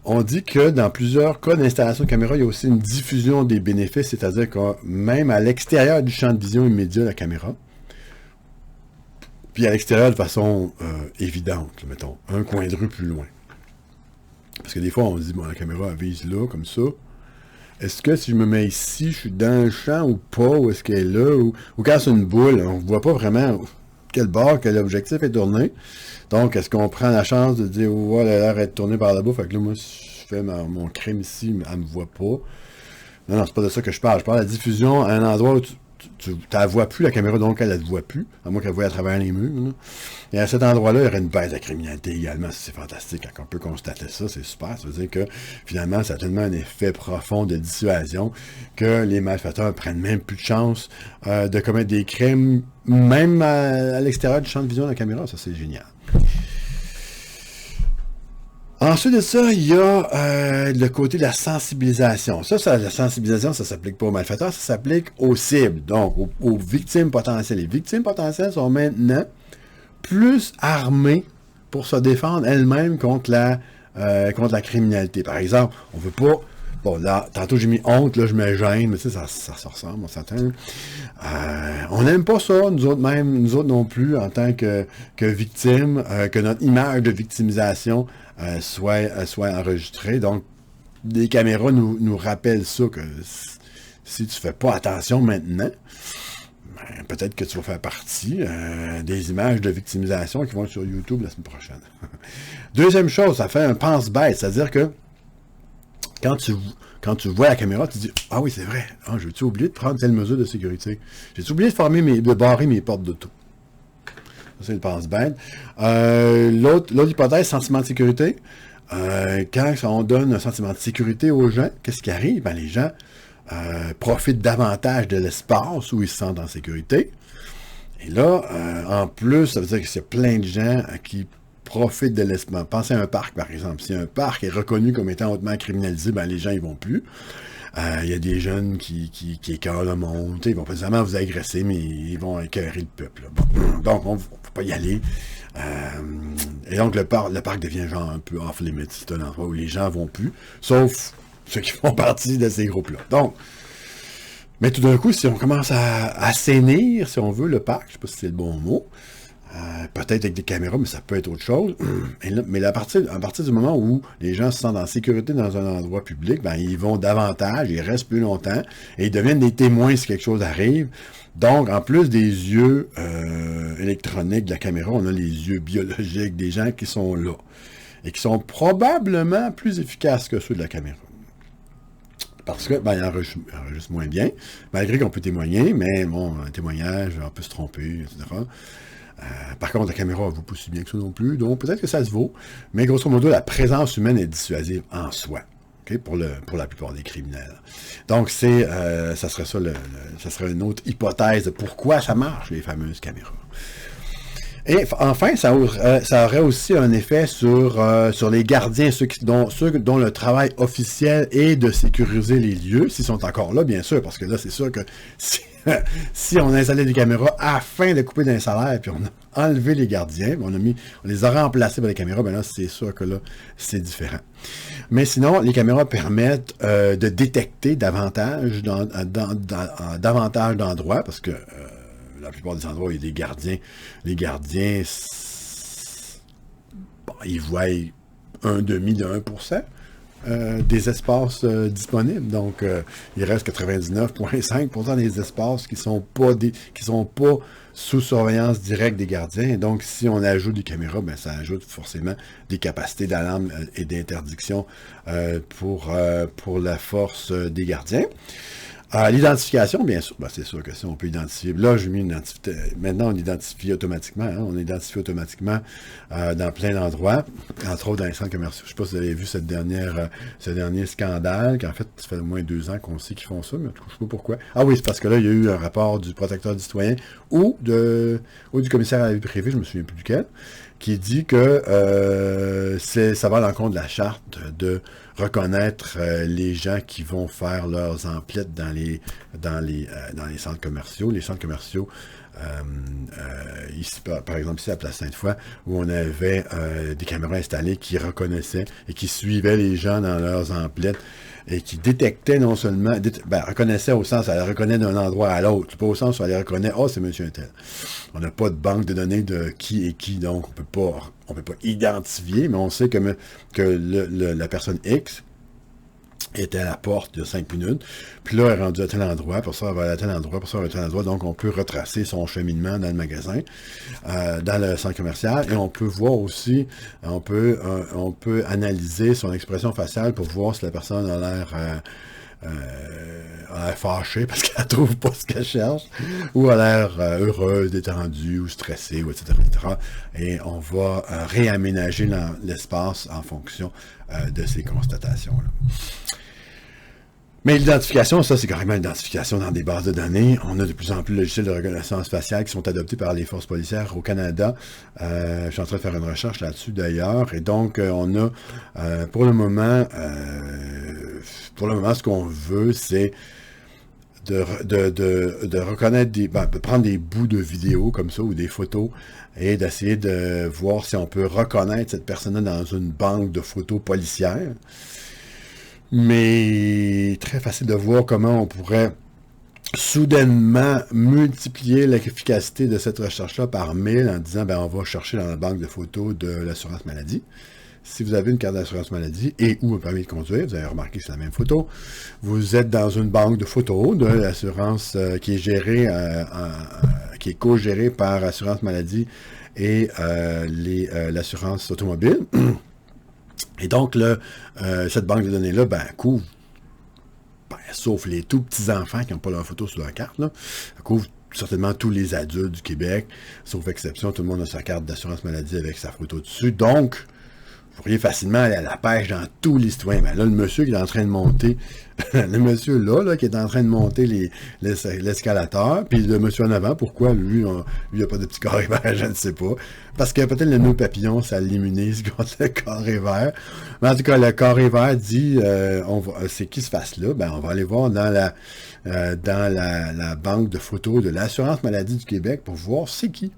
On dit que dans plusieurs cas d'installation de caméra, il y a aussi une diffusion des bénéfices, c'est-à-dire que même à l'extérieur du champ de vision immédiat de la caméra, puis à l'extérieur de façon évidente, mettons, un coin de rue plus loin. Parce que des fois, on se dit, bon, la caméra elle vise là, comme ça. Est-ce que si je me mets ici, je suis dans le champ ou pas, ou est-ce qu'elle est là, ou quand c'est une boule, on ne voit pas vraiment quel bord, quel objectif est tourné. Donc, est-ce qu'on prend la chance de dire, oh, elle a l'air d'être tournée par là-bas, fait que là, moi, si je fais mon crime ici, elle me voit pas. Non, c'est pas de ça que je parle. Je parle de la diffusion à un endroit où tu la vois plus, la caméra, donc elle ne te voit plus, à moins qu'elle voie à travers les murs. Là. Et à cet endroit-là, il y aurait une baisse de criminalité également. C'est fantastique. Quand on peut constater ça, c'est super. Ça veut dire que, finalement, ça a tellement un effet profond de dissuasion que les malfaiteurs prennent même plus de chance de commettre des crimes, même à l'extérieur du champ de vision de la caméra. Ça, c'est génial. Ensuite de ça, il y a le côté de la sensibilisation. La sensibilisation, ça ne s'applique pas aux malfaiteurs, ça s'applique aux cibles, donc aux victimes potentielles. Les victimes potentielles sont maintenant plus armées pour se défendre elles-mêmes contre la criminalité. Par exemple, on ne veut pas... Bon, là, tantôt j'ai mis honte, là je me gêne, mais tu sais, ça se ressemble, on s'entend. On n'aime pas ça, nous autres non plus, en tant que victimes, que notre image de victimisation soit enregistrée. Donc, les caméras nous rappellent ça, que si tu fais pas attention maintenant, ben, peut-être que tu vas faire partie des images de victimisation qui vont être sur YouTube la semaine prochaine. Deuxième chose, ça fait un pense-bête, c'est-à-dire que quand tu vois la caméra, tu dis « Ah oui, c'est vrai, j'ai-tu oublié de prendre telle mesure de sécurité? J'ai-tu oublié de barrer mes portes d'auto? » Ça, c'est le pense-bête. L'autre hypothèse, sentiment de sécurité. Quand on donne un sentiment de sécurité aux gens, qu'est-ce qui arrive? Ben, les gens profitent davantage de l'espace où ils se sentent en sécurité. Et là, en plus, ça veut dire qu'il y a plein de gens qui profitent de l'espace. Pensez à un parc, par exemple. Si un parc est reconnu comme étant hautement criminalisé, ben, les gens ils vont plus. Il y a des jeunes qui écœurent le monde. Ils vont pas nécessairement vous agresser, mais ils vont écœurer le peuple. Bon. Donc, on ne peut pas y aller. Et donc, le parc devient genre un peu off-limits. C'est un endroit où les gens vont plus, sauf ceux qui font partie de ces groupes-là. Donc, mais tout d'un coup, si on commence à assainir, si on veut, le parc, je ne sais pas si c'est le bon mot, peut-être avec des caméras, mais ça peut être autre chose. Mais à partir du moment où les gens se sentent en sécurité dans un endroit public, ben, ils vont davantage, ils restent plus longtemps, et ils deviennent des témoins si quelque chose arrive. Donc, en plus des yeux électroniques de la caméra, on a les yeux biologiques des gens qui sont là, et qui sont probablement plus efficaces que ceux de la caméra. Parce que, ben, il enregistre moins bien, malgré qu'on peut témoigner, mais bon, un témoignage, on peut se tromper, etc. Par contre, la caméra ne vaut pas si bien que ça non plus, donc peut-être que ça se vaut, mais grosso modo, la présence humaine est dissuasive en soi, okay, pour la plupart des criminels. Donc, ça serait ça, ça serait une autre hypothèse de pourquoi ça marche, les fameuses caméras. Et enfin, ça aurait aussi un effet sur les gardiens, ceux dont le travail officiel est de sécuriser les lieux, s'ils sont encore là, bien sûr, parce que là, c'est sûr que si on a installé des caméras afin de couper d'un salaire, puis on a enlevé les gardiens, on les a remplacés par des caméras, ben là, c'est sûr que là, c'est différent. Mais sinon, les caméras permettent de détecter davantage d'endroits, parce que la plupart des endroits où il y a des gardiens, les gardiens, bon, ils voient 1/2 de 1% des espaces disponibles. Donc, il reste 99,5% des espaces qui sont pas sous surveillance directe des gardiens. Et donc, si on ajoute des caméras, ben, ça ajoute forcément des capacités d'alarme et d'interdiction pour la force des gardiens. L'identification, bien sûr, ben c'est sûr que si on peut identifier. Là, j'ai mis une identité. Maintenant, on identifie automatiquement. Hein, on identifie automatiquement dans plein d'endroits, entre autres dans les centres commerciaux. Je ne sais pas si vous avez vu ce dernier scandale, qu'en fait, ça fait au moins 2 ans qu'on sait qu'ils font ça, mais je ne sais pas pourquoi. Ah oui, c'est parce que là, il y a eu un rapport du protecteur du citoyen ou du commissaire à la vie privée, je me souviens plus duquel, qui dit que ça va à l'encontre de la charte de reconnaître les gens qui vont faire leurs emplettes dans les centres commerciaux. Les centres commerciaux, ici, par exemple, ici à Place Sainte-Foy, où on avait des caméras installées qui reconnaissaient et qui suivaient les gens dans leurs emplettes et qui détectaient non seulement, reconnaissaient au sens, elle les reconnaît d'un endroit à l'autre, pas au sens où elle les reconnaît, c'est monsieur un tel. On n'a pas de banque de données de qui est qui, donc on peut pas identifier, mais on sait que la personne X était à la porte de 5 minutes, puis là, elle est rendue à tel endroit, pour ça, elle va à tel endroit, pour ça, elle va à tel endroit, donc on peut retracer son cheminement dans le magasin, dans le centre commercial, et on peut voir aussi, on peut analyser son expression faciale pour voir si la personne a l'air fâchée parce qu'elle trouve pas ce qu'elle cherche, ou a l'air heureuse, détendue, ou stressée, ou etc., etc. Et on va réaménager l'espace en fonction de ces constatations-là. Mais l'identification, ça, c'est carrément l'identification dans des bases de données. On a de plus en plus de logiciels de reconnaissance faciale qui sont adoptés par les forces policières au Canada. Je suis en train de faire une recherche là-dessus, d'ailleurs. Et donc, on a, pour le moment, ce qu'on veut, c'est de reconnaître de prendre des bouts de vidéos comme ça, ou des photos, et d'essayer de voir si on peut reconnaître cette personne-là dans une banque de photos policières. Mais très facile de voir comment on pourrait soudainement multiplier l'efficacité de cette recherche-là par 1000 en disant, on va chercher dans la banque de photos de l'assurance maladie. Si vous avez une carte d'assurance maladie et ou un permis de conduire, vous avez remarqué que c'est la même photo, vous êtes dans une banque de photos de l'assurance qui est gérée, qui est co-gérée par Assurance maladie et l'assurance automobile. Et donc, cette banque de données-là, couvre, sauf les tout petits enfants qui n'ont pas leur photo sur leur carte, là, elle couvre certainement tous les adultes du Québec, sauf exception, tout le monde a sa carte d'assurance maladie avec sa photo dessus. Donc, vous pourriez facilement aller à la pêche dans tous les citoyens. Là, le monsieur qui est en train de monter, le monsieur là, qui est en train de monter l'escalateur, puis le monsieur en avant, pourquoi lui, il n'a pas de petit carré vert, je ne sais pas. Parce que peut-être le nœud papillon, ça l'immunise contre le carré vert. Mais en tout cas, le carré vert dit, c'est qui se fasse là? On va aller voir dans la banque de photos de l'assurance maladie du Québec pour voir c'est qui.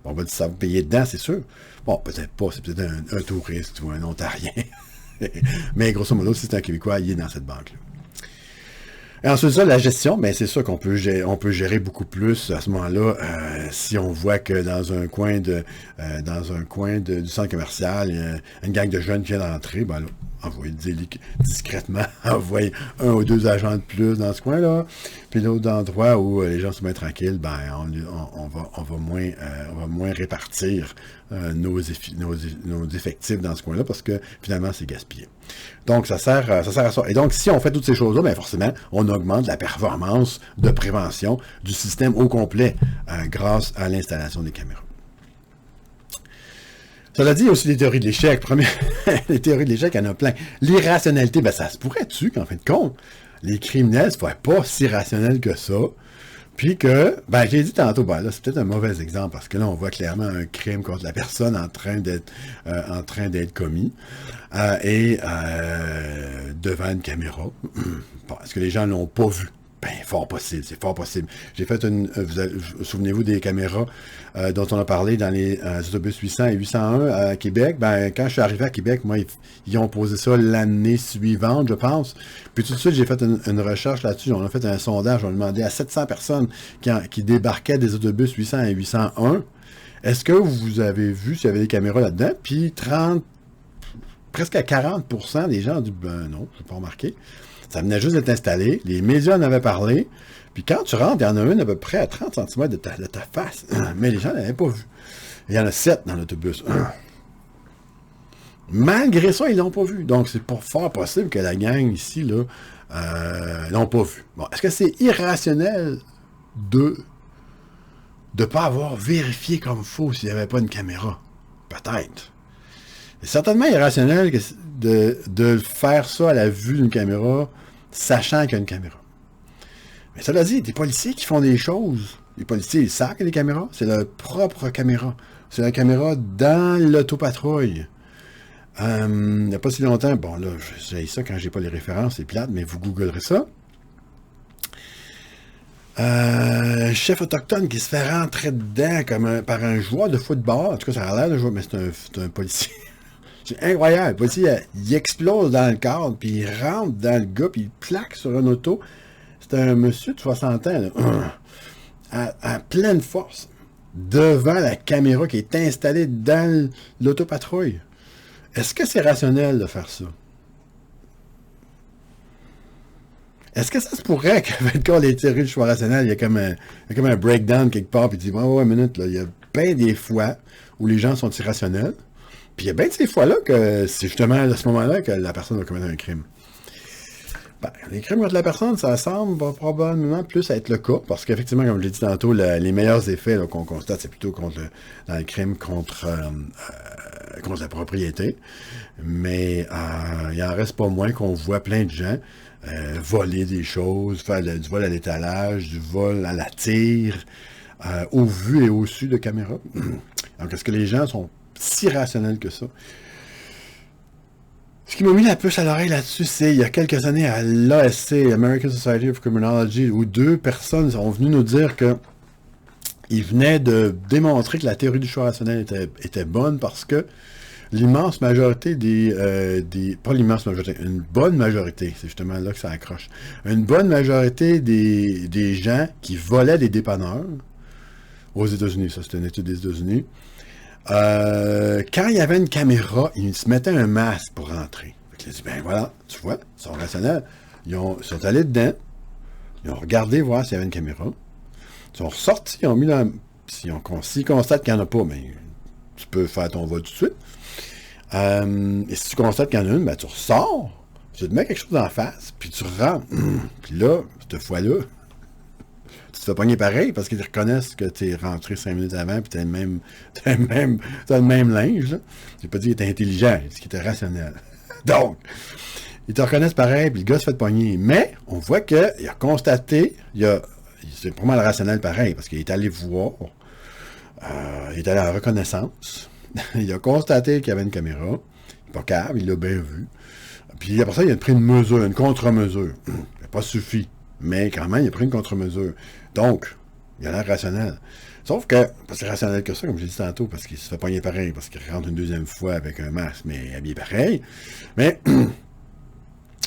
On va dire ça va payer dedans, c'est sûr. Bon, peut-être pas, c'est peut-être un touriste ou un Ontarien. Mais grosso modo, si c'est un Québécois, il est dans cette banque-là. Et ensuite ça, la gestion, ben c'est sûr qu'on peut gérer beaucoup plus à ce moment-là si on voit que dans un coin du centre commercial, il y a une gang de jeunes qui vient d'entrer, ben là, envoyer discrètement, envoyer un ou deux agents de plus dans ce coin-là. Puis l'autre endroit où les gens sont bien tranquilles, ben on va moins répartir nos effectifs dans ce coin-là parce que finalement c'est gaspillé. Donc ça sert à ça. Et donc si on fait toutes ces choses-là, ben forcément on augmente la performance de prévention du système au complet grâce à l'installation des caméras. Cela dit, il y a aussi les théories de l'échec. Les théories de l'échec, il y en a plein. L'irrationalité, ben ça se pourrait-tu qu'en fin de compte, les criminels ne soient pas si rationnels que ça, puis que, ben j'ai dit tantôt, ben là, c'est peut-être un mauvais exemple, parce que là, on voit clairement un crime contre la personne en train d'être commis, devant une caméra. Bon, est-ce que les gens l'ont pas vu? Ben, fort possible, c'est fort possible. J'ai fait souvenez-vous des caméras dont on a parlé dans les autobus 800 et 801 à Québec. Ben, quand je suis arrivé à Québec, moi, ils ont posé ça l'année suivante, je pense. Puis tout de suite, j'ai fait une recherche là-dessus. On a fait un sondage. On a demandé à 700 personnes qui débarquaient des autobus 800 et 801, est-ce que vous avez vu s'il y avait des caméras là-dedans? Puis presque à 40% des gens ont dit, ben non, je n'ai pas remarqué. Ça venait juste d'être installé. Les médias en avaient parlé. Puis quand tu rentres, il y en a une à peu près à 30 cm de ta face. Mais les gens ne l'avaient pas vu. Il y en a 7 dans l'autobus. Malgré ça, ils ne l'ont pas vu. Donc, c'est fort possible que la gang ici, là, l'ont pas vu. Bon, est-ce que c'est irrationnel de ne pas avoir vérifié comme il faut s'il n'y avait pas une caméra? Peut-être. C'est certainement irrationnel de faire ça à la vue d'une caméra, sachant qu'il y a une caméra. Mais cela dit, des policiers qui font des choses, les policiers, ils savent qu'il y a des caméras, c'est leur propre caméra. C'est la caméra dans l'autopatrouille. Il n'y a pas si longtemps, bon là, j'ai ça quand j'ai pas les références, c'est plate, mais vous googlerez ça. Chef autochtone qui se fait rentrer dedans par un joueur de football. En tout cas, ça a l'air de jouer, mais c'est un policier. C'est incroyable. Le policier, il explose dans le cadre, puis il rentre dans le gars, puis il plaque sur un auto. C'est un monsieur de 60 ans, là, à pleine force, devant la caméra qui est installée dans l'autopatrouille. Est-ce que c'est rationnel de faire ça? Est-ce que ça se pourrait qu'avec les théories du choix rationnel, il y a comme un breakdown quelque part, puis il dit, ouais, une minute, là, il y a bien des fois où les gens sont irrationnels, puis il y a bien de ces fois-là que c'est justement à ce moment-là que la personne va commettre un crime. Ben, les crimes contre la personne, ça semble probablement plus être le cas, parce qu'effectivement, comme je l'ai dit tantôt, les meilleurs effets qu'on constate, c'est plutôt dans le crime contre la propriété. Mais il en reste pas moins qu'on voit plein de gens voler des choses, faire du vol à l'étalage, du vol à la tire, au vu et au su de caméra. Donc, est-ce que les gens sont si rationnels que ça? Ce qui m'a mis la puce à l'oreille là-dessus, c'est il y a quelques années à l'ASC, American Society of Criminology, où 2 personnes sont venues nous dire que ils venaient de démontrer que la théorie du choix rationnel était bonne parce que l'immense majorité pas l'immense majorité, une bonne majorité, c'est justement là que ça accroche, une bonne majorité des gens qui volaient des dépanneurs aux États-Unis, ça c'est une étude des États-Unis, quand il y avait une caméra, ils se mettaient un masque pour rentrer. Ils dit, ben voilà, tu vois, ils sont rationnels. Ils sont allés dedans, ils ont regardé voir s'il y avait une caméra. Ils sont ressortis, ils ont mis dans... S'ils constatent qu'il n'y en a pas, ben, tu peux faire ton vol tout de suite. Et si tu constates qu'il y en a une, ben tu ressors, tu te mets quelque chose en face, puis tu rentres. Puis là, cette fois-là, tu te fais pogner pareil parce qu'ils reconnaissent que tu es rentré 5 minutes avant puis t'as le même linge. Là. J'ai pas dit qu'il était intelligent, j'ai dit qu'il était rationnel. Donc, ils te reconnaissent pareil, puis le gars se fait pogner. Mais on voit qu'il a constaté, c'est pour moi le rationnel pareil, parce qu'il est allé voir, il est allé à la reconnaissance, il a constaté qu'il y avait une caméra, il n'est pas câble, il l'a bien vu. Puis après ça, il a pris une mesure, une contre-mesure. Ça n'a pas suffi. Mais quand même, il a pris une contre-mesure. Donc, il a l'air rationnel. Sauf que, c'est rationnel que ça, comme j'ai dit tantôt, parce qu'il se fait pogner pareil, parce qu'il rentre une deuxième fois avec un masque, mais habillé pareil. Mais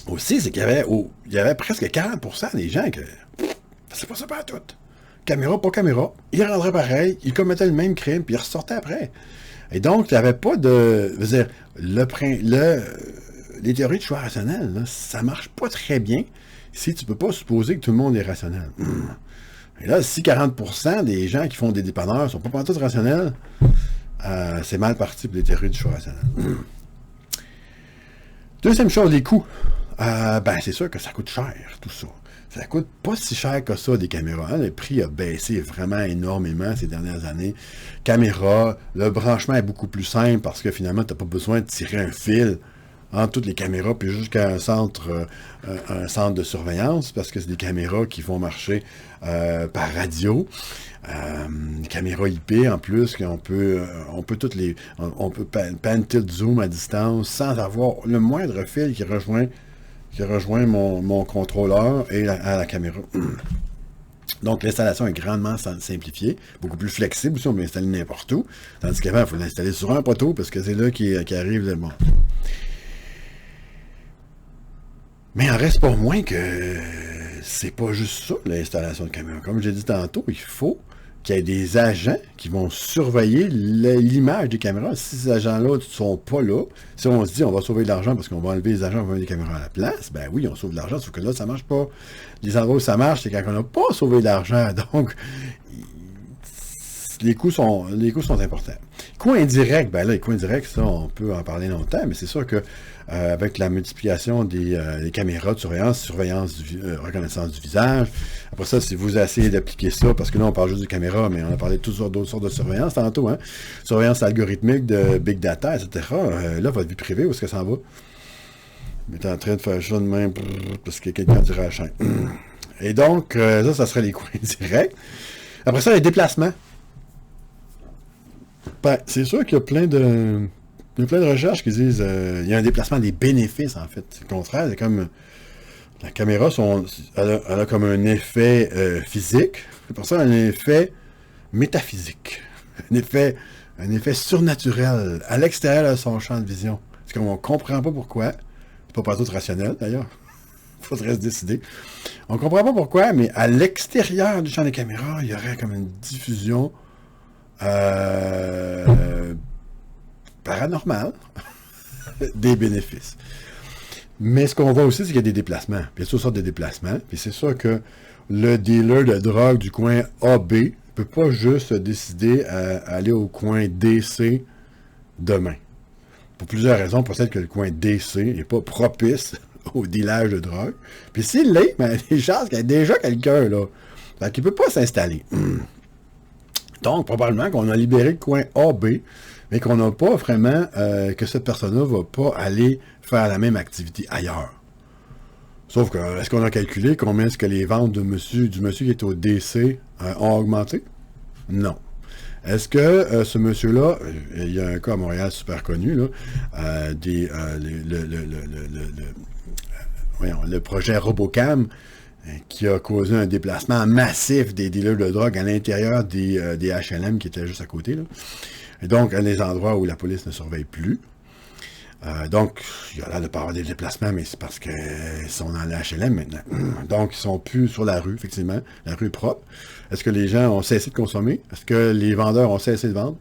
aussi, c'est qu'il y avait presque 40% des gens que c'est pas ça pas tout. Caméra, pas caméra. Ils rentraient pareil, ils commettaient le même crime, puis ils ressortaient après. Et donc, il n'y avait pas de... Je veux dire, les théories de choix rationnels, là, ça marche pas très bien si tu peux pas supposer que tout le monde est rationnel. Et là, si 40% des gens qui font des dépanneurs sont pas tous rationnels, c'est mal parti pour les théories du choix rationnel. Deuxième chose, les coûts. C'est sûr que ça coûte cher, tout ça. Ça coûte pas si cher que ça, des caméras. Hein? Le prix a baissé vraiment énormément ces dernières années. Caméra, le branchement est beaucoup plus simple parce que finalement, tu n'as pas besoin de tirer un fil entre toutes les caméras puis jusqu'à un centre de surveillance parce que c'est des caméras qui vont marcher par radio. Caméra IP en plus, on peut pan tilt zoom à distance sans avoir le moindre fil qui rejoint mon contrôleur et à la caméra. Donc, l'installation est grandement simplifiée, beaucoup plus flexible aussi, on peut l'installer n'importe où, tandis qu'avant, il faut l'installer sur un poteau, parce que c'est là qui arrive le bon. Mais il en reste pas moins que c'est pas juste ça, l'installation de caméra. Comme j'ai dit tantôt, il faut qu'il y ait des agents qui vont surveiller l'image des caméras. Si ces agents-là ne sont pas là, si on se dit on va sauver de l'argent parce qu'on va enlever les agents, on va mettre des caméras à la place, ben oui, on sauve de l'argent, sauf que là, ça marche pas. Les endroits où ça marche, c'est quand on n'a pas sauvé de l'argent. Donc, les coûts sont importants. Coûts indirects, les coûts indirects, ça, on peut en parler longtemps, mais c'est sûr que avec la multiplication des caméras de surveillance, reconnaissance du visage. Après ça, si vous essayez d'appliquer ça, parce que là, on parle juste de caméra, mais on a parlé de toutes d'autres sortes de surveillance tantôt, hein? Surveillance algorithmique, de big data, etc. Là, votre vie privée, où est-ce que ça en va? Vous êtes en train de faire ça de même, parce que quelqu'un dirait à la chaîne. Et donc, ça serait les coûts indirects. Après ça, les déplacements. C'est sûr qu'il y a plein de recherches qui disent il y a un déplacement des bénéfices, en fait. C'est le contraire, c'est comme la caméra, elle a comme un effet physique, pour ça un effet métaphysique, un effet surnaturel, à l'extérieur de son champ de vision. C'est comme on ne comprend pas pourquoi, c'est pas tout rationnel d'ailleurs, il faudrait se décider. On ne comprend pas pourquoi, mais à l'extérieur du champ des caméras, il y aurait comme une diffusion paranormal des bénéfices. Mais ce qu'on voit aussi, c'est qu'il y a des déplacements. Puis il y a toutes sortes de déplacements. Puis c'est sûr que le dealer de drogue du coin AB ne peut pas juste décider à aller au coin DC demain. Pour plusieurs raisons, peut-être que le coin DC n'est pas propice au dealage de drogue. Puis s'il l'est, il y a des chances qu'il y ait déjà quelqu'un là. Donc il ne peut pas s'installer. Donc, probablement qu'on a libéré le coin AB, mais qu'on n'a pas vraiment, que cette personne-là ne va pas aller faire la même activité ailleurs. Sauf que, est-ce qu'on a calculé combien est-ce que les ventes du monsieur qui est au DC ont augmenté? Non. Est-ce que ce monsieur-là, il y a un cas à Montréal super connu, là, le projet Robocam, qui a causé un déplacement massif des dealers de drogue à l'intérieur des HLM qui étaient juste à côté. Là. Et donc, à des endroits où la police ne surveille plus. Donc, il y a l'air de ne pas avoir des déplacements, mais c'est parce qu'ils sont dans les HLM maintenant. Donc, ils sont plus sur la rue, effectivement. La rue est propre. Est-ce que les gens ont cessé de consommer? Est-ce que les vendeurs ont cessé de vendre?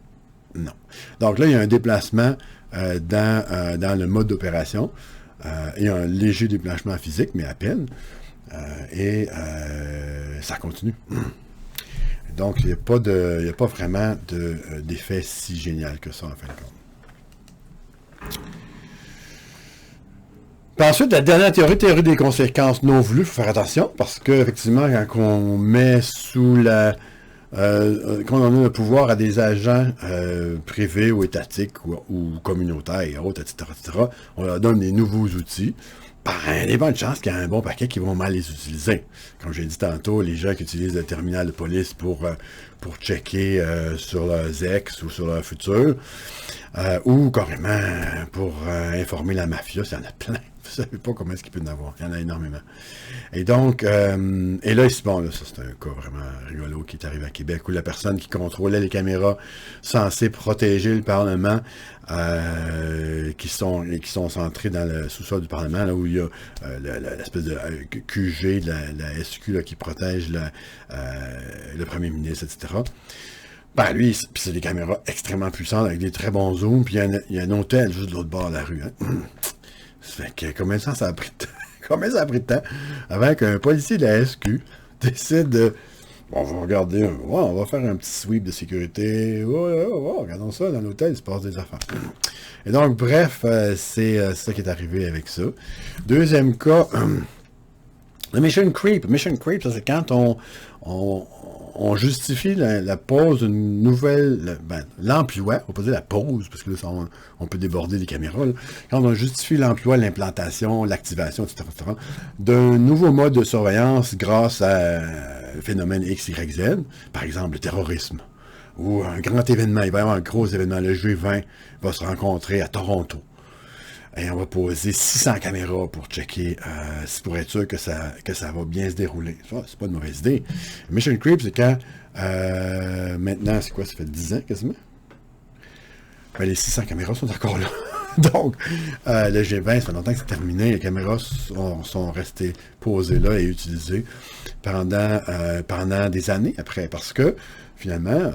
Non. Donc là, il y a un déplacement dans le mode d'opération. Il y a un léger déplacement physique, mais à peine. Ça continue. Donc, il n'y a pas vraiment d'effet si génial que ça, en fin de compte. Puis ensuite, la dernière théorie des conséquences non voulues, il faut faire attention, parce que effectivement, quand on met quand on donne le pouvoir à des agents privés ou étatiques ou communautaires et autres, etc., on leur donne des nouveaux outils. Il y a des bonnes chances qu'il y a un bon paquet qui vont mal les utiliser. Comme j'ai dit tantôt, les gens qui utilisent le terminal de police pour checker sur leurs ex ou sur leur futur, ou carrément pour informer la mafia, il y en a plein. savez pas comment est-ce qu'il peut y en avoir. Il y en a énormément. Et donc, et là, bon, là, ça c'est un cas vraiment rigolo qui est arrivé à Québec, où la personne qui contrôlait les caméras censées protéger le Parlement, qui sont centrées dans le sous-sol du Parlement, là où il y a l'espèce de QG de la SQ là, qui protège le premier ministre, etc. Ben lui, puis c'est des caméras extrêmement puissantes avec des très bons zooms, puis il y a un hôtel juste de l'autre bord de la rue. Hein. Ça fait que combien de temps ça a pris de temps? Combien ça a pris de temps avant qu'un policier de la SQ décide de... Bon, on va regarder, on va faire un petit sweep de sécurité. Regardons ça, dans l'hôtel, il se passe des affaires. Et donc, bref, c'est ça qui est arrivé avec ça. Deuxième cas, le mission creep. Mission creep, ça c'est quand on justifie la pose d'une nouvelle... l'emploi, on va pas dire la pose, parce que là, on peut déborder des caméras. Là. Quand on justifie l'emploi, l'implantation, l'activation, etc., d'un nouveau mode de surveillance grâce à un phénomène X, Y, Z, par exemple le terrorisme, ou un grand événement, il va y avoir un gros événement, le G20 va se rencontrer à Toronto. Et on va poser 600 caméras pour checker, pour être sûr que ça va bien se dérouler. Ça, c'est pas une mauvaise idée. Mission Creep, c'est quand, maintenant, c'est quoi, ça fait 10 ans quasiment? Ben, les 600 caméras sont encore là. Donc, le G20, ça fait longtemps que c'est terminé. Les caméras sont restées posées là et utilisées pendant des années après. Parce que, finalement...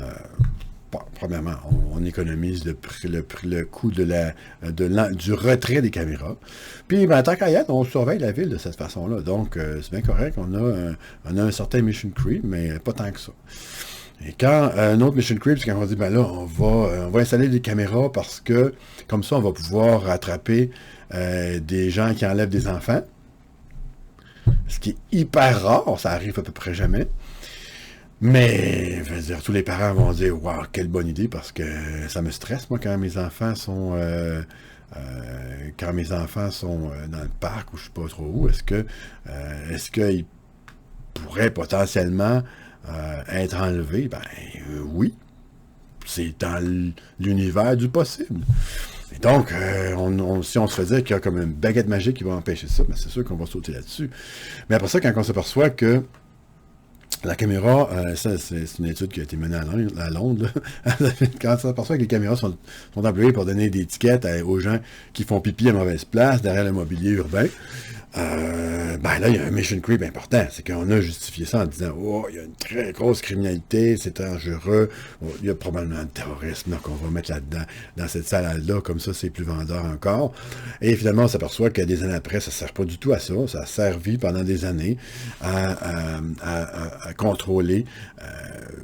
premièrement, on économise le coût du retrait des caméras. Puis, tant qu'à y être, on surveille la ville de cette façon-là. Donc, c'est bien correct. On a un certain mission creep, mais pas tant que ça. Et quand un autre mission creep, c'est quand on dit, ben là, on va installer des caméras parce que, comme ça, on va pouvoir rattraper des gens qui enlèvent des enfants. Ce qui est hyper rare, ça arrive à peu près jamais. Mais, je veux dire, tous les parents vont dire « Wow, quelle bonne idée » parce que ça me stresse, moi, quand mes enfants sont dans le parc ou je sais pas trop où. Est-ce qu'ils pourraient potentiellement être enlevés? Ben, oui. C'est dans l'univers du possible. Et donc, si on se fait dire qu'il y a comme une baguette magique qui va empêcher ça, ben c'est sûr qu'on va sauter là-dessus. Mais après ça, quand on s'aperçoit que la caméra, ça c'est une étude qui a été menée à Londres. Quand on s'aperçoit que les caméras sont employées pour donner des étiquettes aux gens qui font pipi à mauvaise place derrière le mobilier urbain, ben là, il y a un mission creep important. C'est qu'on a justifié ça en disant « Oh, il y a une très grosse criminalité, c'est dangereux, il y a probablement du terrorisme qu'on va mettre là-dedans, dans cette salle-là, comme ça, c'est plus vendeur encore. » Et finalement, on s'aperçoit que des années après, ça ne sert pas du tout à ça. Ça a servi pendant des années à contrôler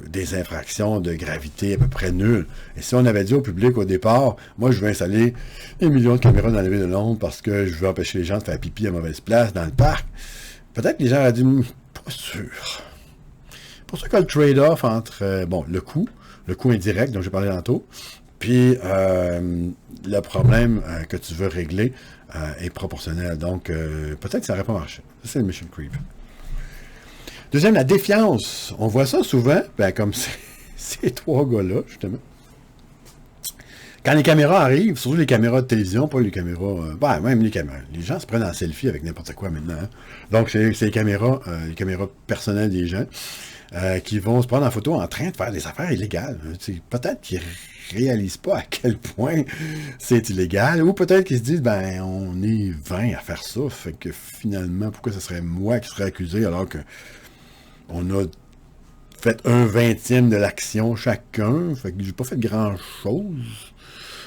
des infractions de gravité à peu près nulles. Et si on avait dit au public au départ, moi, je veux installer 1 million de caméras dans la ville de Londres parce que je veux empêcher les gens de faire pipi à mauvaise place dans le parc, peut-être que les gens auraient dit, pas sûr. Pour ça qu'il y a le trade-off entre, le coût indirect dont j'ai parlé tantôt, puis le problème que tu veux régler est proportionnel. Donc, peut-être que ça n'aurait pas marché. Ça, c'est le mission creep. Deuxième, la défiance. On voit ça souvent, comme ces trois gars-là, justement. Quand les caméras arrivent, surtout les caméras de télévision, pas les caméras... même les caméras. Les gens se prennent en selfie avec n'importe quoi maintenant. Hein. Donc, c'est les caméras personnelles des gens qui vont se prendre en photo en train de faire des affaires illégales. Peut-être qu'ils réalisent pas à quel point c'est illégal, ou peut-être qu'ils se disent, on est 20 à faire ça, fait que finalement, pourquoi ce serait moi qui serais accusé alors que on a fait 1/20 de l'action chacun, fait que j'ai pas fait grand-chose.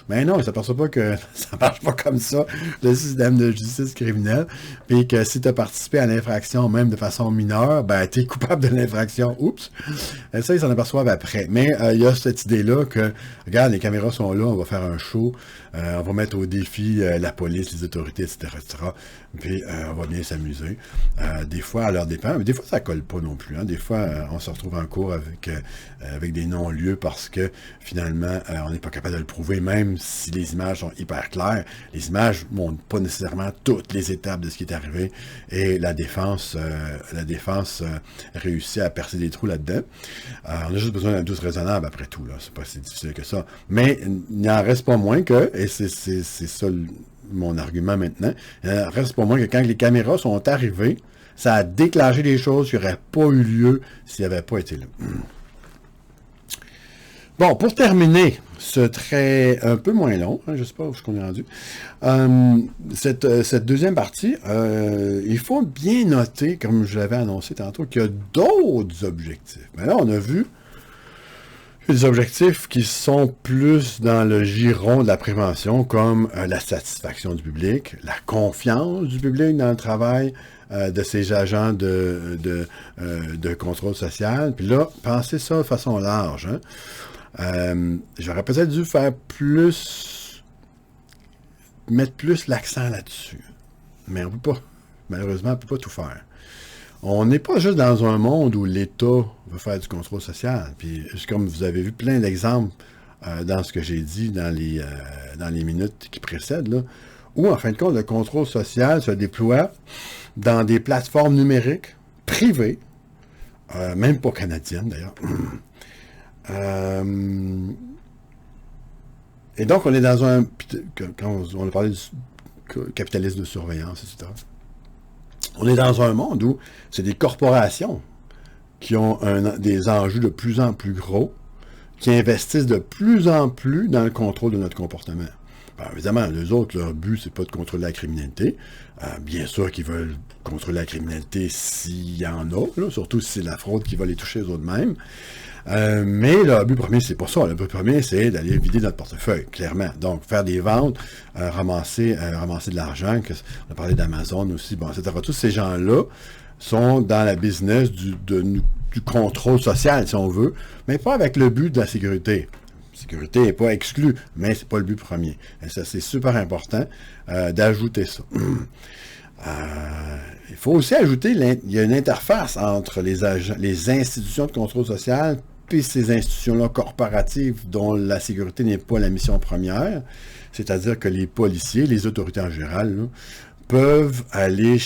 Mais non, ils ne s'aperçoivent pas que ça marche pas comme ça, le système de justice criminelle, puis que si tu as participé à l'infraction, même de façon mineure, tu es coupable de l'infraction. Oups! Et ça, ils s'en aperçoivent après. Mais il y a cette idée-là que, regarde, les caméras sont là, on va faire un show, on va mettre au défi la police, les autorités, etc., etc., puis on va bien s'amuser. Des fois, à leur dépend, mais des fois, ça colle pas non plus. Hein. Des fois, on se retrouve en cours avec des non-lieux parce que, finalement, on n'est pas capable de le prouver, même si les images sont hyper claires. Les images ne montrent pas nécessairement toutes les étapes de ce qui est arrivé et la défense réussit à percer des trous là-dedans. On a juste besoin d'un douce raisonnable après tout. Là. C'est pas si difficile que ça. Mais il n'en reste pas moins que, et c'est ça mon argument maintenant. Reste pour moi que quand les caméras sont arrivées, ça a déclenché des choses qui n'auraient pas eu lieu s'il n'avait pas été là. Bon, pour terminer ce trait un peu moins long, je ne sais pas où on est rendu, cette deuxième partie, il faut bien noter, comme je l'avais annoncé tantôt, qu'il y a d'autres objectifs. Mais là, on a vu des objectifs qui sont plus dans le giron de la prévention, comme la satisfaction du public, la confiance du public dans le travail de ces agents de contrôle social. Puis là, pensez ça de façon large. J'aurais peut-être dû mettre plus l'accent là-dessus. Mais on peut pas, malheureusement, on ne peut pas tout faire. On n'est pas juste dans un monde où l'État veut faire du contrôle social. Puis, comme vous avez vu plein d'exemples dans ce que j'ai dit dans les minutes qui précèdent, là, où, en fin de compte, le contrôle social se déploie dans des plateformes numériques privées, même pas canadiennes d'ailleurs. Et donc, on est dans un... Quand on a parlé du capitalisme de surveillance, etc., on est dans un monde où c'est des corporations qui ont des enjeux de plus en plus gros, qui investissent de plus en plus dans le contrôle de notre comportement. Ben, évidemment, les autres, leur but, c'est pas de contrôler la criminalité. Bien sûr qu'ils veulent contrôler la criminalité s'il y en a, là, surtout si c'est la fraude qui va les toucher eux autres mêmes. Mais le but premier, c'est pas ça. Le but premier, c'est d'aller vider notre portefeuille, clairement. Donc, faire des ventes, ramasser de l'argent. On a parlé d'Amazon aussi, bon, etc. Tous ces gens-là sont dans la business du contrôle social, si on veut, mais pas avec le but de la sécurité. La sécurité n'est pas exclue, mais c'est pas le but premier. Et ça, c'est super important d'ajouter ça. Il faut aussi ajouter, il y a une interface entre les institutions de contrôle social puis ces institutions-là corporatives dont la sécurité n'est pas la mission première, c'est-à-dire que les policiers, les autorités en général, là, peuvent aller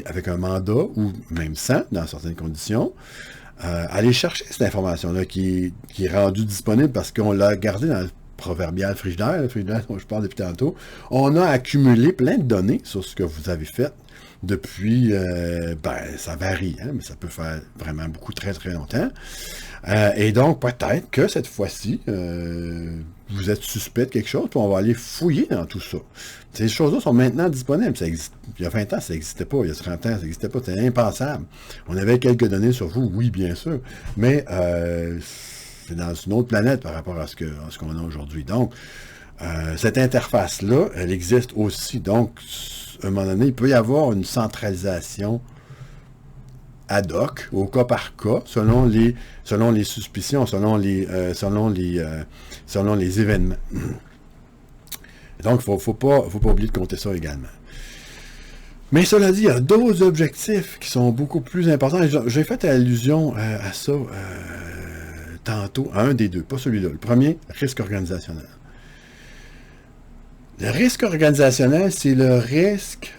avec un mandat, ou même sans, dans certaines conditions, aller chercher cette information-là qui est rendue disponible parce qu'on l'a gardée dans le proverbial frigidaire, le frigidaire dont je parle depuis tantôt. On a accumulé plein de données sur ce que vous avez fait depuis, ça varie, hein, mais ça peut faire vraiment beaucoup, très, très longtemps. Et donc, peut-être que cette fois-ci, vous êtes suspect de quelque chose, puis on va aller fouiller dans tout ça. Ces choses-là sont maintenant disponibles. Ça existe. Il y a 20 ans, ça n'existait pas. Il y a 30 ans, ça n'existait pas. C'était impensable. On avait quelques données sur vous, oui, bien sûr, mais c'est dans une autre planète par rapport à ce qu'on a aujourd'hui. Donc, cette interface-là, elle existe aussi. Donc, à un moment donné, il peut y avoir une centralisation ad hoc, au cas par cas, selon les suspicions, selon les événements. Donc, faut pas oublier de compter ça également. Mais cela dit, il y a d'autres objectifs qui sont beaucoup plus importants. J'ai fait allusion à ça tantôt, à un des deux, pas celui-là. Le premier, risque organisationnel. Le risque organisationnel, c'est le risque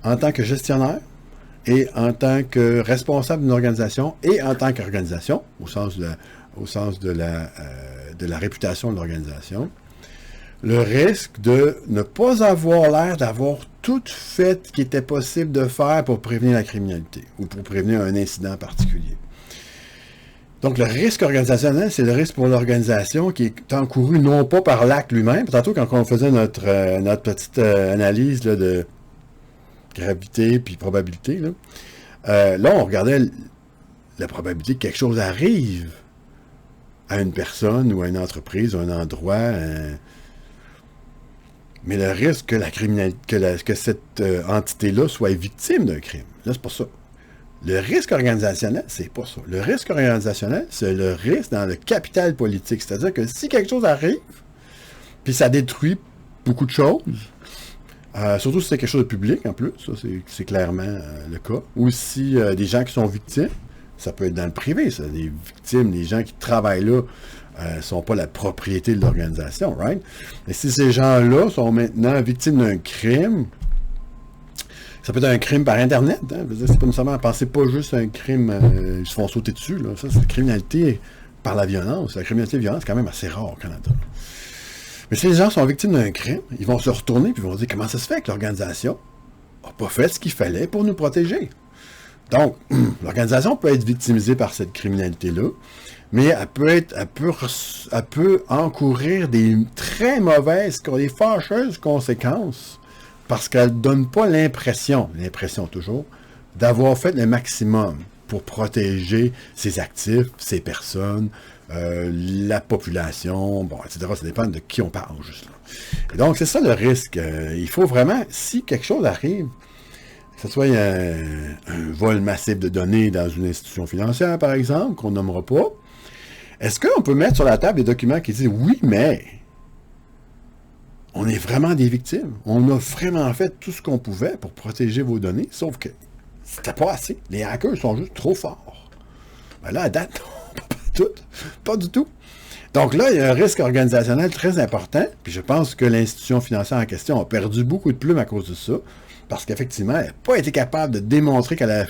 en tant que gestionnaire et en tant que responsable d'une organisation et en tant qu'organisation, au sens de la réputation de l'organisation, le risque de ne pas avoir l'air d'avoir tout fait ce qui était possible de faire pour prévenir la criminalité ou pour prévenir un incident particulier. Donc, le risque organisationnel, c'est le risque pour l'organisation qui est encouru non pas par l'acte lui-même. Tantôt, quand on faisait notre petite analyse là, de gravité puis probabilité, là, on regardait la probabilité que quelque chose arrive à une personne ou à une entreprise ou à un endroit. Mais le risque que la criminalité, que cette entité-là soit victime d'un crime. Là, c'est pas ça. Le risque organisationnel, c'est pas ça. Le risque organisationnel, c'est le risque dans le capital politique. C'est-à-dire que si quelque chose arrive, puis ça détruit beaucoup de choses, surtout si c'est quelque chose de public en plus, ça c'est clairement le cas, ou si des gens qui sont victimes, ça peut être dans le privé, ça, des victimes, les gens qui travaillent là, sont pas la propriété de l'organisation, right? Mais si ces gens-là sont maintenant victimes d'un crime, ça peut être un crime par Internet, hein? C'est pas nécessairement, pensez pas juste à un crime, ils se font sauter dessus, là. Ça, c'est la criminalité par la violence. La criminalité violente, c'est quand même assez rare au Canada. Mais si les gens sont victimes d'un crime, ils vont se retourner et ils vont dire comment ça se fait que l'organisation n'a pas fait ce qu'il fallait pour nous protéger. Donc, l'organisation peut être victimisée par cette criminalité-là, mais elle peut encourir des très mauvaises, des fâcheuses conséquences parce qu'elle ne donne pas l'impression toujours, d'avoir fait le maximum pour protéger ses actifs, ses personnes, la population, bon, etc. Ça dépend de qui on parle, juste là. Et donc, c'est ça le risque. Il faut vraiment, si quelque chose arrive, que ce soit un vol massif de données dans une institution financière, par exemple, qu'on nommera pas, est-ce qu'on peut mettre sur la table des documents qui disent « Oui, mais on est vraiment des victimes. On a vraiment fait tout ce qu'on pouvait pour protéger vos données, sauf que c'était pas assez. Les hackers sont juste trop forts. » Ben là, à date, pas du tout. Donc là, il y a un risque organisationnel très important, puis je pense que l'institution financière en question a perdu beaucoup de plumes à cause de ça, parce qu'effectivement, elle n'a pas été capable de démontrer qu'elle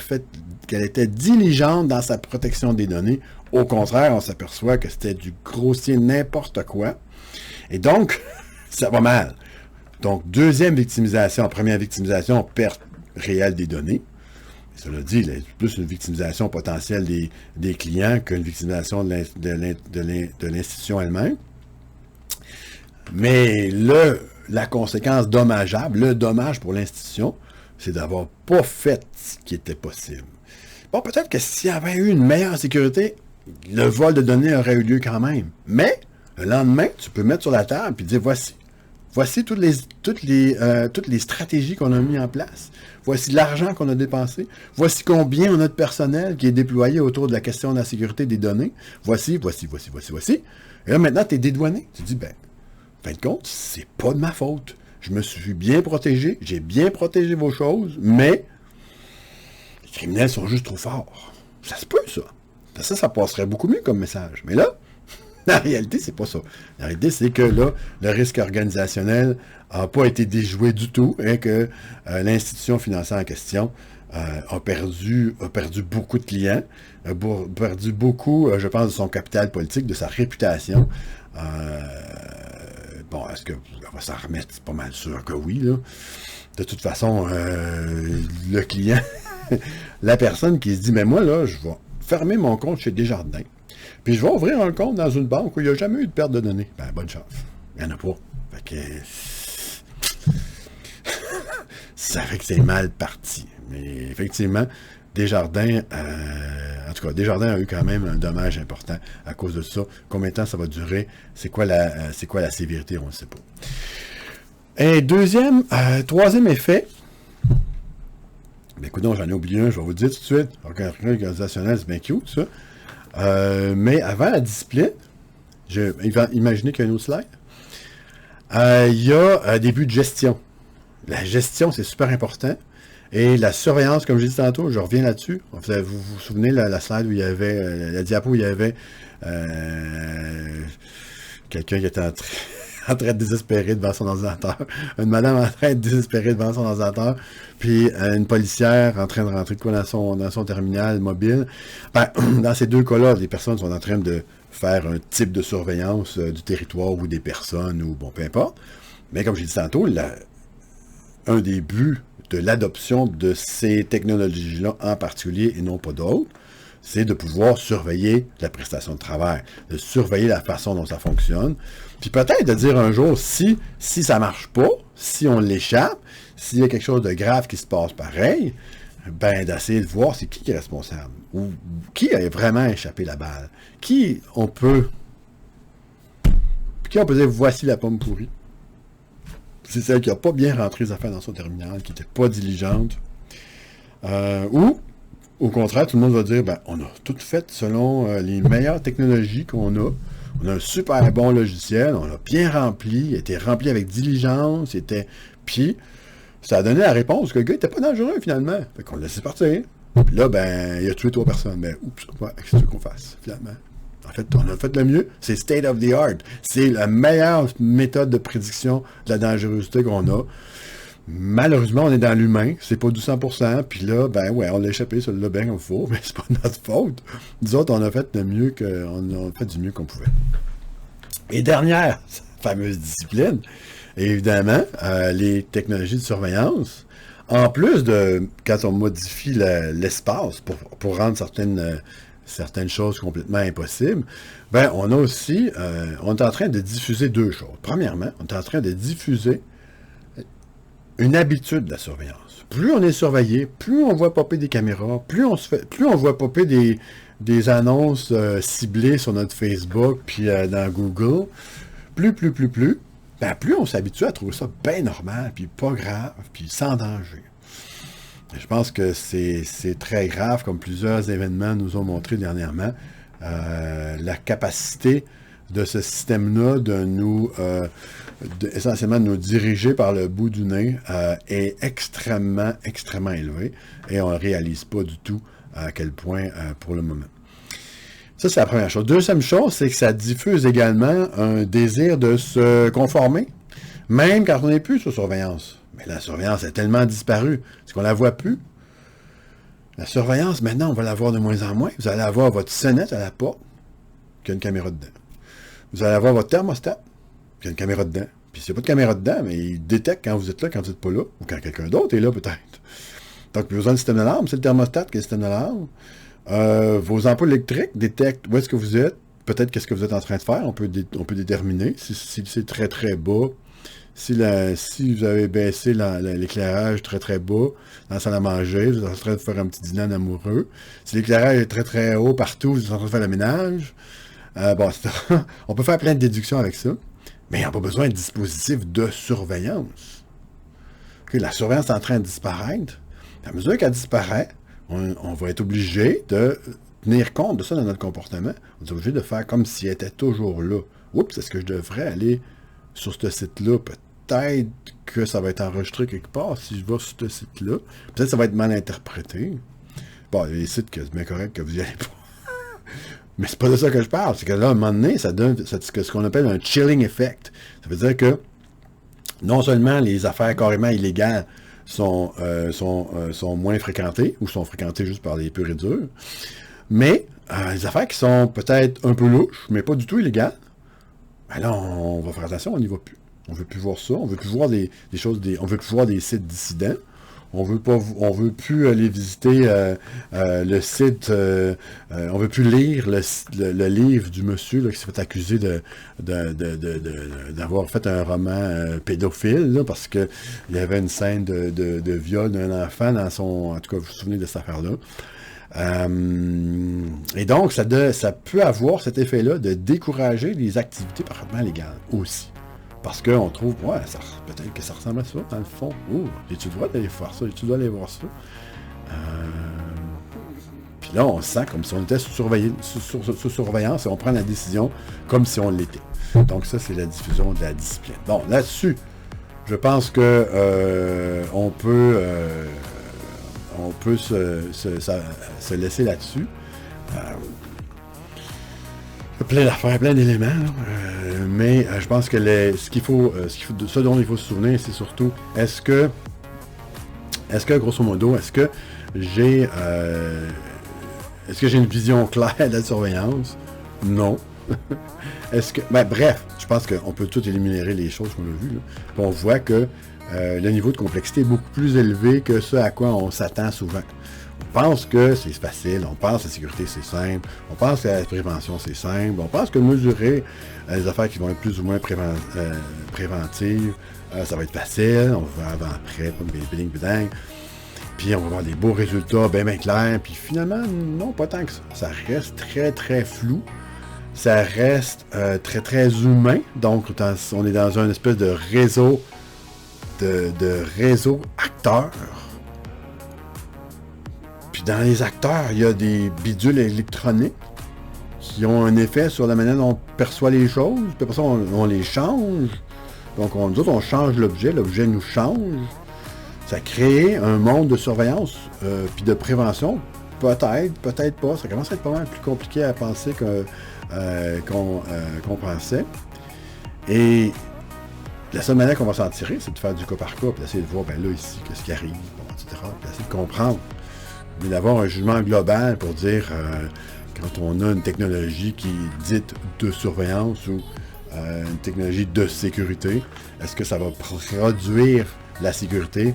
était diligente dans sa protection des données. Au contraire, on s'aperçoit que c'était du grossier n'importe quoi. Et donc, ça va mal. Donc, deuxième victimisation, première victimisation, perte réelle des données. Et cela dit, c'est plus une victimisation potentielle des clients qu'une victimisation de l'institution elle-même. Mais la conséquence dommageable, le dommage pour l'institution, c'est d'avoir pas fait ce qui était possible. Bon, peut-être que s'il y avait eu une meilleure sécurité, le vol de données aurait eu lieu quand même. Mais, le lendemain, tu peux mettre sur la table et dire, voici toutes les stratégies qu'on a mis en place. Voici l'argent qu'on a dépensé. Voici combien on a de personnel qui est déployé autour de la question de la sécurité des données. Voici. Et là, maintenant, tu es dédouané. Tu dis, en fin de compte, c'est pas de ma faute. Je me suis bien protégé, j'ai bien protégé vos choses, mais les criminels sont juste trop forts. Ça se peut, ça. Ça passerait beaucoup mieux comme message. Mais là, la réalité, c'est pas ça. La réalité, c'est que là, le risque organisationnel n'a pas été déjoué du tout et que l'institution financière en question a perdu beaucoup de clients, a perdu beaucoup, je pense, de son capital politique, de sa réputation. Bon, est-ce qu'on va s'en remettre? C'est pas mal sûr que oui, là. De toute façon, le client, la personne qui se dit, mais moi, là, je vais fermer mon compte chez Desjardins, puis je vais ouvrir un compte dans une banque où il n'y a jamais eu de perte de données. Ben, bonne chance. Il n'y en a pas. Fait que... ça fait que c'est mal parti. Mais effectivement, Desjardins, en tout cas, Desjardins a eu quand même un dommage important à cause de ça. Combien de temps ça va durer? C'est quoi la sévérité? On ne sait pas. Et troisième effet, ben écoute, j'en ai oublié un, je vais vous le dire tout de suite. Organisationnel, c'est bien cute, ça. Mais avant la discipline, imaginez qu'il y a un autre slide. Il y a des buts de gestion. La gestion, c'est super important. Et la surveillance, comme j'ai dit tantôt, je reviens là-dessus. Vous vous souvenez la slide où il y avait, la diapo où il y avait quelqu'un qui était en train de désespérer devant son ordinateur. Une madame en train de désespérer devant son ordinateur. Puis une policière en train de rentrer quoi dans son terminal mobile. Ben, dans ces deux cas-là, les personnes sont en train de faire un type de surveillance du territoire ou des personnes, ou bon, peu importe. Mais comme j'ai dit tantôt, un des buts de l'adoption de ces technologies-là en particulier, et non pas d'autres, c'est de pouvoir surveiller la prestation de travail, de surveiller la façon dont ça fonctionne, puis peut-être de dire un jour, si ça marche pas, si on l'échappe, s'il y a quelque chose de grave qui se passe pareil, ben d'essayer de voir c'est qui est responsable, ou qui a vraiment échappé la balle, qui on peut dire, voici la pomme pourrie. C'est celle qui n'a pas bien rentré les affaires dans son terminal, qui n'était pas diligente. Ou, au contraire, tout le monde va dire, ben, on a tout fait selon les meilleures technologies qu'on a. On a un super bon logiciel, on l'a bien rempli, il a été rempli avec diligence, puis ça a donné la réponse que le gars n'était pas dangereux finalement. Fait qu'on le laissait partir. Puis là, ben, il a tué 3 personnes. Ben, oups, qu'est-ce qu'on fasse finalement? En fait, on a fait le mieux. C'est state of the art. C'est la meilleure méthode de prédiction de la dangerosité qu'on a. Malheureusement, on est dans l'humain. C'est pas du 100%. Puis là, ben ouais, on l'a échappé, celui-là, bien comme il faut, mais c'est pas notre faute. Nous autres, on a fait du mieux qu'on pouvait. Et dernière, ça fameuse discipline. Et évidemment, les technologies de surveillance, en plus de quand on modifie l'espace pour rendre certaines choses complètement impossibles, ben on a aussi, on est en train de diffuser deux choses. Premièrement, on est en train de diffuser une habitude de la surveillance. Plus on est surveillé, plus on voit popper des caméras, plus on voit popper des annonces ciblées sur notre Facebook puis dans Google, plus on s'habitue à trouver ça bien normal, puis pas grave, puis sans danger. Et je pense que c'est très grave, comme plusieurs événements nous ont montré dernièrement, la capacité de ce système-là essentiellement de nous diriger par le bout du nez est extrêmement, extrêmement élevé, et on ne réalise pas du tout à quel point pour le moment. Ça, c'est la première chose. Deuxième chose, c'est que ça diffuse également un désir de se conformer, même quand on n'est plus sous surveillance. Mais la surveillance a tellement disparu, est-ce qu'on la voit plus? La surveillance, maintenant, on va la voir de moins en moins. Vous allez avoir votre sonnette à la porte, qui a une caméra dedans. Vous allez avoir votre thermostat, qui a une caméra dedans. Puis s'il n'y a pas de caméra dedans, mais il détecte quand vous êtes là, quand vous n'êtes pas là, ou quand quelqu'un d'autre est là, peut-être. Donc, vous avez un système d'alarme, c'est le thermostat qui est le système d'alarme. Vos ampoules électriques détectent où est-ce que vous êtes, peut-être qu'est-ce que vous êtes en train de faire, on peut déterminer si c'est très très bas, si vous avez baissé l'éclairage très très bas dans la salle à manger, vous êtes en train de faire un petit dîner en amoureux, si l'éclairage est très très haut partout, vous êtes en train de faire le ménage, on peut faire plein de déductions avec ça, mais il n'y a pas besoin de dispositifs de surveillance. Okay, la surveillance est en train de disparaître, à mesure qu'elle disparaît, on va être obligé de tenir compte de ça dans notre comportement. On est obligé de faire comme s'il était toujours là. Oups, est-ce que je devrais aller sur ce site-là? Peut-être que ça va être enregistré quelque part si je vais sur ce site-là. Peut-être que ça va être mal interprété. Bon, il y a des sites que c'est bien correct que vous n'y allez pas. Mais c'est pas de ça que je parle. C'est que là, à un moment donné, ça donne ce qu'on appelle un chilling effect. Ça veut dire que non seulement les affaires carrément illégales sont moins fréquentées, ou sont fréquentées juste par les purs et durs, mais les affaires qui sont peut-être un peu louches, mais pas du tout illégales, ben là, on va faire attention, on n'y va plus. On veut plus voir ça, on veut plus voir des choses, on veut plus voir des sites dissidents, on veut plus aller visiter le site, on veut plus lire le livre du monsieur là, qui s'est fait accuser d'avoir fait un roman pédophile, là, parce qu'il y avait une scène de viol d'un enfant dans son... En tout cas, vous vous souvenez de cette affaire-là. Et donc, ça peut avoir cet effet-là de décourager les activités parfaitement légales aussi. Parce qu'on trouve, ouais, peut-être que ça ressemble à ça, dans le fond. Oh, j'ai-tu le droit d'aller faire ça? J'ai-tu le droit d'aller voir ça? Puis là, on se sent comme si on était sous surveillance et on prend la décision comme si on l'était. Donc ça, c'est la diffusion de la discipline. Bon, là-dessus, je pense que on peut se laisser là-dessus. Plein d'affaires, plein d'éléments, mais je pense que ce dont il faut se souvenir, c'est surtout, est-ce que grosso modo, est-ce que j'ai une vision claire de la surveillance? Non. Bref, je pense qu'on peut tout éliminer les choses qu'on a vues, là. On voit que le niveau de complexité est beaucoup plus élevé que ce à quoi on s'attend souvent. On pense que c'est facile, on pense que la sécurité c'est simple, on pense que la prévention c'est simple, on pense que mesurer les affaires qui vont être plus ou moins préventives, ça va être facile, on va faire avant-après, biding, puis on va avoir des beaux résultats bien clairs, puis finalement, non, pas tant que ça. Ça reste très très flou, ça reste très très humain, donc on est dans un espèce de réseau de réseau acteurs. Puis dans les acteurs, il y a des bidules électroniques qui ont un effet sur la manière dont on perçoit les choses. Puis après ça, on les change. Donc nous autres, on change l'objet nous change. Ça crée un monde de surveillance puis de prévention. Peut-être pas. Ça commence à être pas mal plus compliqué à penser qu'on pensait. Et la seule manière qu'on va s'en tirer, c'est de faire du cas par cas, puis d'essayer de voir, ben là, ici, qu'est-ce qui arrive, bon, etc., puis d'essayer de comprendre. Mais d'avoir un jugement global pour dire, quand on a une technologie qui est dite de surveillance ou une technologie de sécurité? Est-ce que ça va produire la sécurité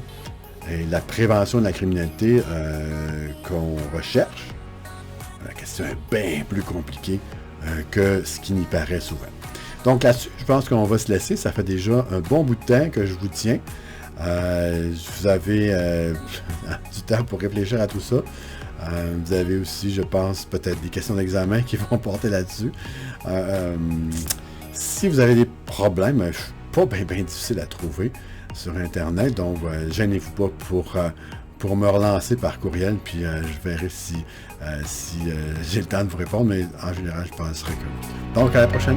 et la prévention de la criminalité qu'on recherche? La question est bien plus compliquée que ce qui n'y paraît souvent. Donc là-dessus, je pense qu'on va se laisser. Ça fait déjà un bon bout de temps que je vous tiens. Vous avez du temps pour réfléchir à tout ça. Vous avez aussi, je pense, peut-être des questions d'examen qui vont porter là-dessus. Si vous avez des problèmes, je ne suis pas bien difficile à trouver sur Internet, donc gênez-vous pas pour me relancer par courriel, puis je verrai si j'ai le temps de vous répondre, mais en général, je penserai que... Donc, à la prochaine!